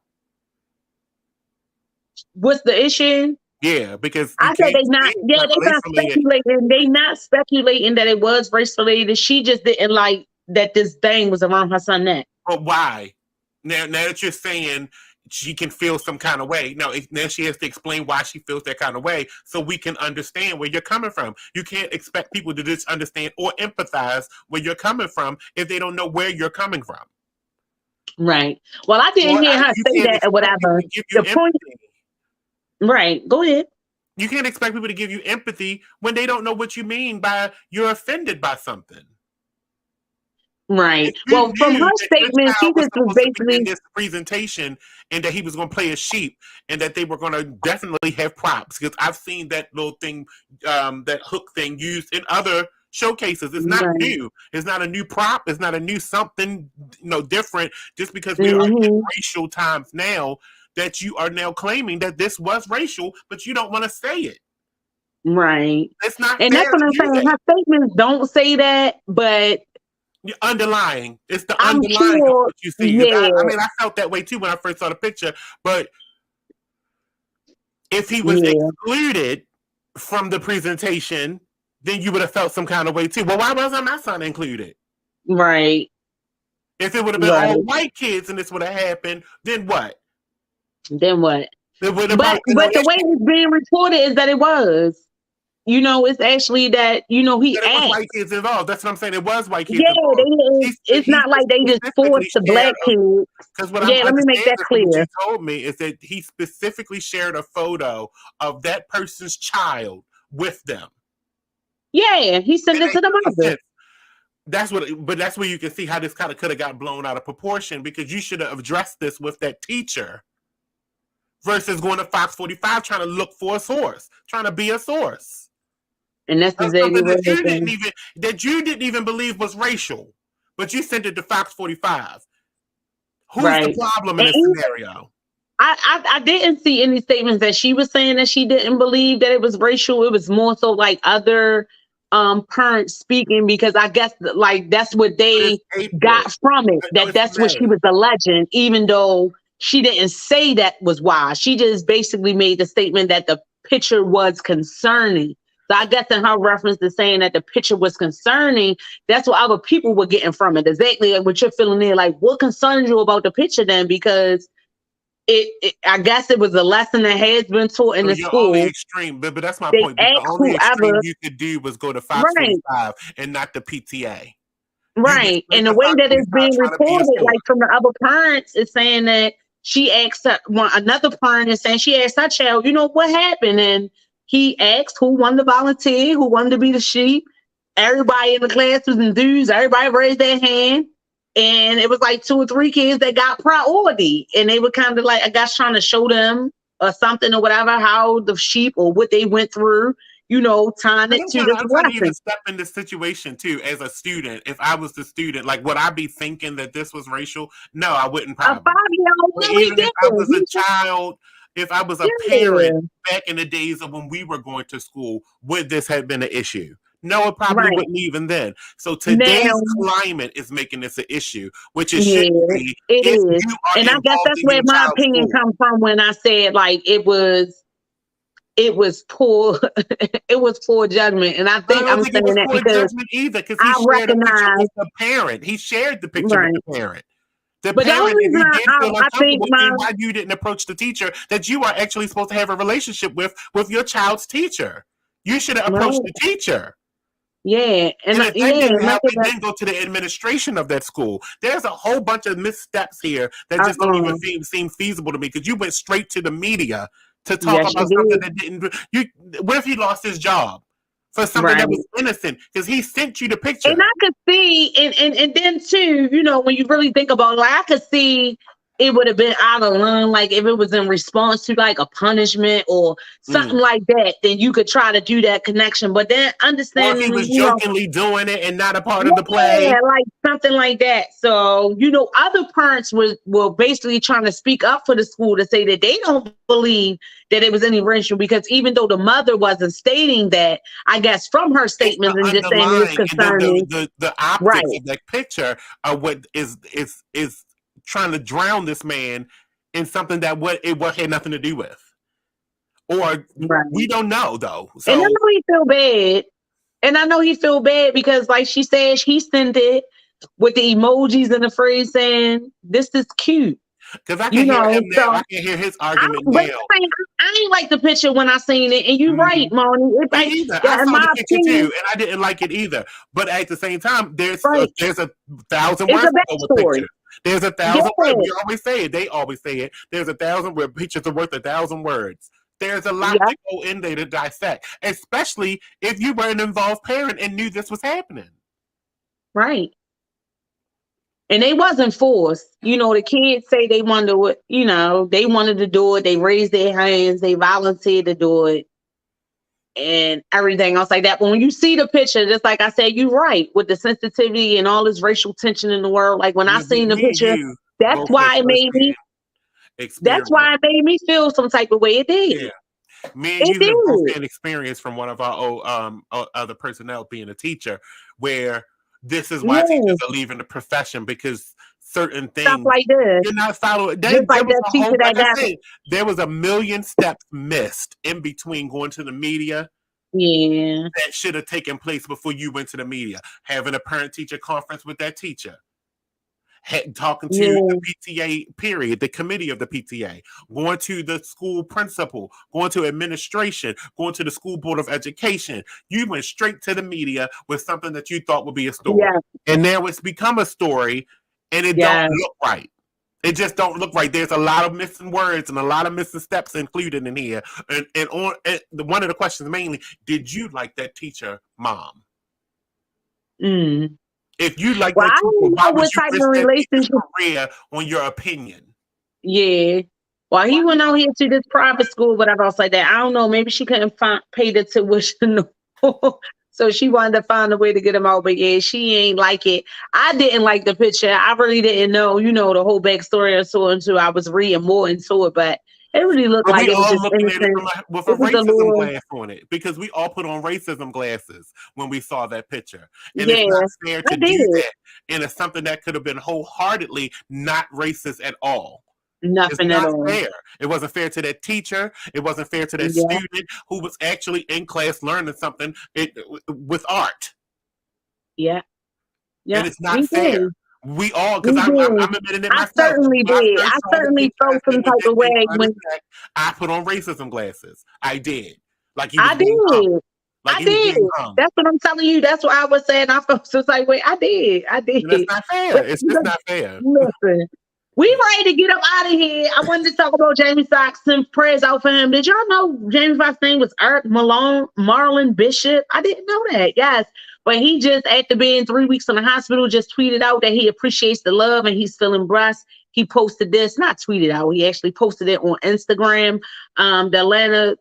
What's the issue?
Yeah, because
I said they're not speculating. They not speculating that it was race related. She just didn't like that this thing was around her son's neck.
But why? Now that you're saying she can feel some kind of way. Now she has to explain why she feels that kind of way so we can understand where you're coming from. You can't expect people to just understand or empathize where you're coming from if they don't know where you're coming from.
Right. Well, I didn't hear her say that or whatever. The point. Right. Go ahead.
You can't expect people to give you empathy when they don't know what you mean by you're offended by something.
Right. Well, from her statement, she just was basically
in this presentation, and that he was going to play a sheep, and that they were going to definitely have props, because I've seen that little thing, that hook thing used in other showcases. It's not new. It's not a new prop. It's not a new something, different. Just because we are in racial times now, that you are now claiming that this was racial, but you don't want to say it.
Right.
It's not.
And that's what I'm saying. Her statements don't say that, but.
Underlying. It's the underlying of what you see. Yeah. I felt that way too when I first saw the picture. But if he was excluded from the presentation, then you would have felt some kind of way too. Well, why wasn't my son included?
Right.
If it would have been all white kids and this would have happened, then what?
But the way it's being reported is that it was. It's actually that, he asked.
White kids involved. That's what I'm saying. It was white kids
involved. It's not like they just forced the Black kids. Let me make that clear.
What you told me is that he specifically shared a photo of that person's child with them.
Yeah, he sent it to the mother.
That's where you can see how this kind of could have got blown out of proportion, because you should have addressed this with that teacher versus going to Fox 45 trying to look for a source, trying to be a source.
And that's exactly what
you didn't even believe was racial, but you sent it to Fox 45. Who's the problem in this scenario?
I didn't see any statements that she was saying that she didn't believe that it was racial. It was more so like other parents speaking, because I guess like that's what they got from it. That's what she was alleging, even though she didn't say that was why. She just basically made the statement that the picture was concerning. So I guess in her reference to saying that the picture was concerning, that's what other people were getting from it. Exactly like what you're feeling there. Like, what concerns you about the picture then? Because I guess it was a lesson that has been taught in the school.
Only extreme, but that's my point. The only extreme you could do was go to 545 and not the PTA.
Right. And the way that it's being reported, like from the other parents, is saying that she asked another parent is saying she asked her child, what happened? And he asked who wanted to volunteer, who wanted to be the sheep. Everybody in the class was enthused. Everybody raised their hand. And it was like 2 or 3 kids that got priority. And they were kind of like, I guess, trying to show them or something or whatever, how the sheep or what they went through, tying it to this lesson.
I'm trying to step in this situation too as a student. If I was the student, like, would I be thinking that this was racial? No, I wouldn't probably. Even if I was a child, if I was a parent back in the days of when we were going to school, would this have been an issue? No, it probably wouldn't even then. So today's climate is making this an issue, which it shouldn't be.
It is. And I guess that's where my opinion comes from when I said like it was poor it was poor judgment. And I think I'm saying that because
either because he shared a picture with the parent. He shared the picture with the parent. The parent, if you did feel uncomfortable, why you didn't approach the teacher that you are actually supposed to have a relationship with your child's teacher. You should have approached the teacher.
Yeah,
and if that didn't happen, then go to the administration of that school. There's a whole bunch of missteps here that just don't even seem feasible to me, because you went straight to the media to talk about something that didn't. What if he lost his job for something that was innocent? Because he sent you the picture.
And I could see, and then too, when you really think about it, like, I could see it would have been out of line, like if it was in response to like a punishment or something like that, then you could try to do that connection. But then understanding,
or if he was jokingly doing it and not a part of the play,
like something like that. So other parents were basically trying to speak up for the school to say that they don't believe that it was any racial, because even though the mother wasn't stating that, I guess from her statements and just saying it's concerning,
the optics of that picture are what is trying to drown this man in something that it had nothing to do with. Or we don't know though. So,
and I know he feel bad. And I know he feel bad because, like she said, he sent it with the emojis and the phrase saying, "This is cute."
Because I can hear him now. I can hear his argument now.
I ain't like the picture when I seen it, and you're right, Moni.
I saw the picture too, and I didn't like it either. But at the same time, there's 1,000 words over picture. There's 1,000 words. We always say it. They always say it. There's 1,000 words. Pictures are worth 1,000 words. There's a lot to go in there to dissect, especially if you were an involved parent and knew this was happening.
Right. And they wasn't forced. The kids say they wanted to, they wanted to do it. They raised their hands. They volunteered to do it and everything else like that. But when you see the picture, just like I said, you're right, with the sensitivity and all this racial tension in the world. Like when I seen the picture, that's why it made me feel some type of way. It did.
Yeah. Me and you have both an experience from one of our other personnel being a teacher, where this is why teachers are leaving the profession, because certain things
stuff like this,
you're not following. There was a million steps missed in between going to the media.
Yeah,
that should have taken place before you went to the media. Having a parent-teacher conference with that teacher, talking to the PTA, period, the committee of the PTA, going to the school principal, going to administration, going to the school board of education. You went straight to the media with something that you thought would be a story, and now it's become a story, and it don't look right. It just don't look right. There's a lot of missing words and a lot of missing steps included in here. And one of the questions mainly, did you like that teacher, Mom? If you like that teacher, why would you risk that teacher's career on your opinion?
Yeah. Well, he went out here to this private school, whatever else like that. I don't know. Maybe she couldn't pay the tuition. So she wanted to find a way to get him out. But yeah, she ain't like it. I didn't like the picture. I really didn't know, the whole backstory or so into. I was reading more into it, but It really looked like it was just innocent.
With a racism glass on it, because we all put on racism glasses when we saw that picture. And it's not fair to do that. And it's something that could have been wholeheartedly not racist at all.
Nothing at all.
Fair. It wasn't fair to that teacher. It wasn't fair to that student who was actually in class learning something with art.
Yeah.
And it's not fair. We all, because I'm admitting it myself.
I certainly did. I certainly felt some type of way when
I put on racism glasses. I did.
I did. That's what I'm telling you. That's what I was saying. I felt some type of way. I did.
And it's not fair. It's just not fair.
Listen, we ready to get up out of here. I wanted to talk about Jamie Foxx and prayers out for him. Did y'all know Jamie Foxx's name was Eric Marlon Bishop? I didn't know that. Yes. But he just, after being 3 weeks in the hospital, just tweeted out that he appreciates the love and he's feeling blessed. He posted this, not tweeted out, he actually posted it on Instagram. The Atlanta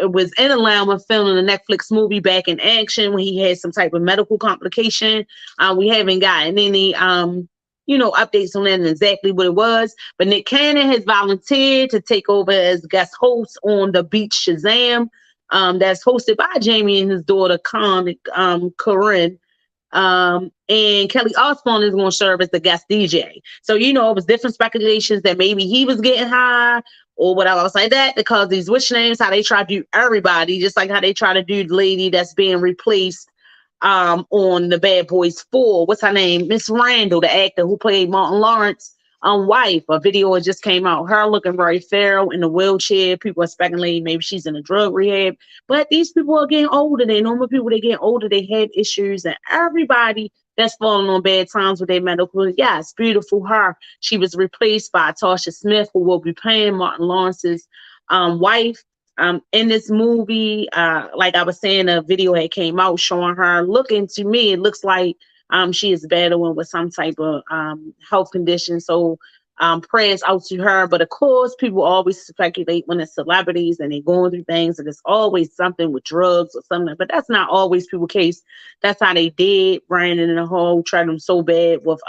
was in Atlanta filming a Netflix movie Back in Action when he had some type of medical complication. We haven't gotten any, updates on that and exactly what it was. But Nick Cannon has volunteered to take over as guest host on the Beat Shazam. That's hosted by Jamie and his daughter, Corinne. And Kelly Osbourne is going to serve as the guest DJ. So, it was different speculations that maybe he was getting high or whatever else like that, because these witch names, how they try to do everybody, just like how they try to do the lady that's being replaced on the Bad Boys 4. What's her name? Miss Randall, the actor who played Martin Lawrence. Wife. A video just came out. Her looking very feral in a wheelchair. People are speculating maybe she's in a drug rehab. But these people are getting older. They normal people. They getting older. They have issues, and everybody that's falling on bad times with their medical. Yes, beautiful her. She was replaced by Tasha Smith, who will be playing Martin Lawrence's wife. In this movie, like I was saying, a video had came out showing her looking. To me, it looks like she is battling with some type of health condition. So prayers out to her. But of course, people always speculate when it's celebrities and they're going through things, and it's always something with drugs or something. But that's not always people's case. That's how they did Brandon in the hole, tried him so bad with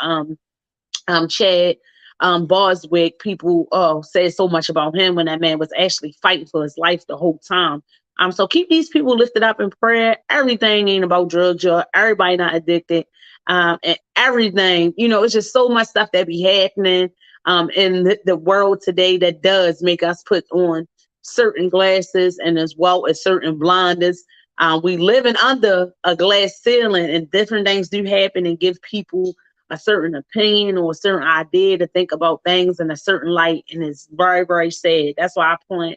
Chad Boswick. People said so much about him when that man was actually fighting for his life the whole time. So keep these people lifted up in prayer. Everything ain't about drugs, y'all. Everybody not addicted. And everything, it's just so much stuff that be happening in the world today that does make us put on certain glasses, and as well as certain blinders. We living under a glass ceiling, and different things do happen and give people a certain opinion or a certain idea to think about things in a certain light, and it's very, very sad. That's why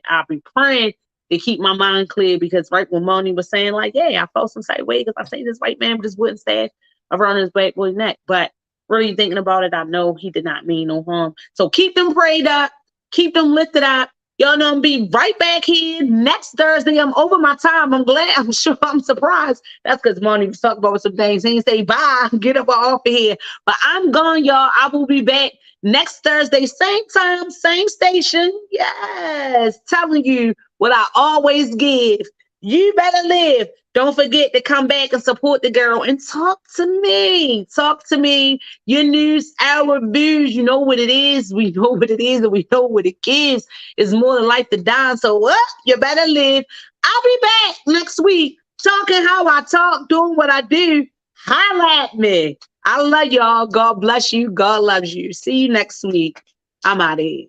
I'll be praying to keep my mind clear, because right when Moni was saying, like, yeah, I felt some side way because I seen this white man with his wooden staff around his black boy's neck. But really thinking about it, I know he did not mean no harm. So keep them prayed up, keep them lifted up. Y'all know I'm be right back here next Thursday. I'm over my time. I'm sure I'm surprised. That's because Moni was talking about some things. He didn't say bye, get up off of here. But I'm gone, y'all. I will be back next Thursday, same time, same station. Yes, telling you what I always give. You better live. Don't forget to come back and support the girl and talk to me. Talk to me. Your news, our views, you know what it is. We know what it is, and we know what it gives. It's more than life to die. So you better live. I'll be back next week talking how I talk, doing what I do. Holla at me. I love y'all. God bless you. God loves you. See you next week. I'm out of here.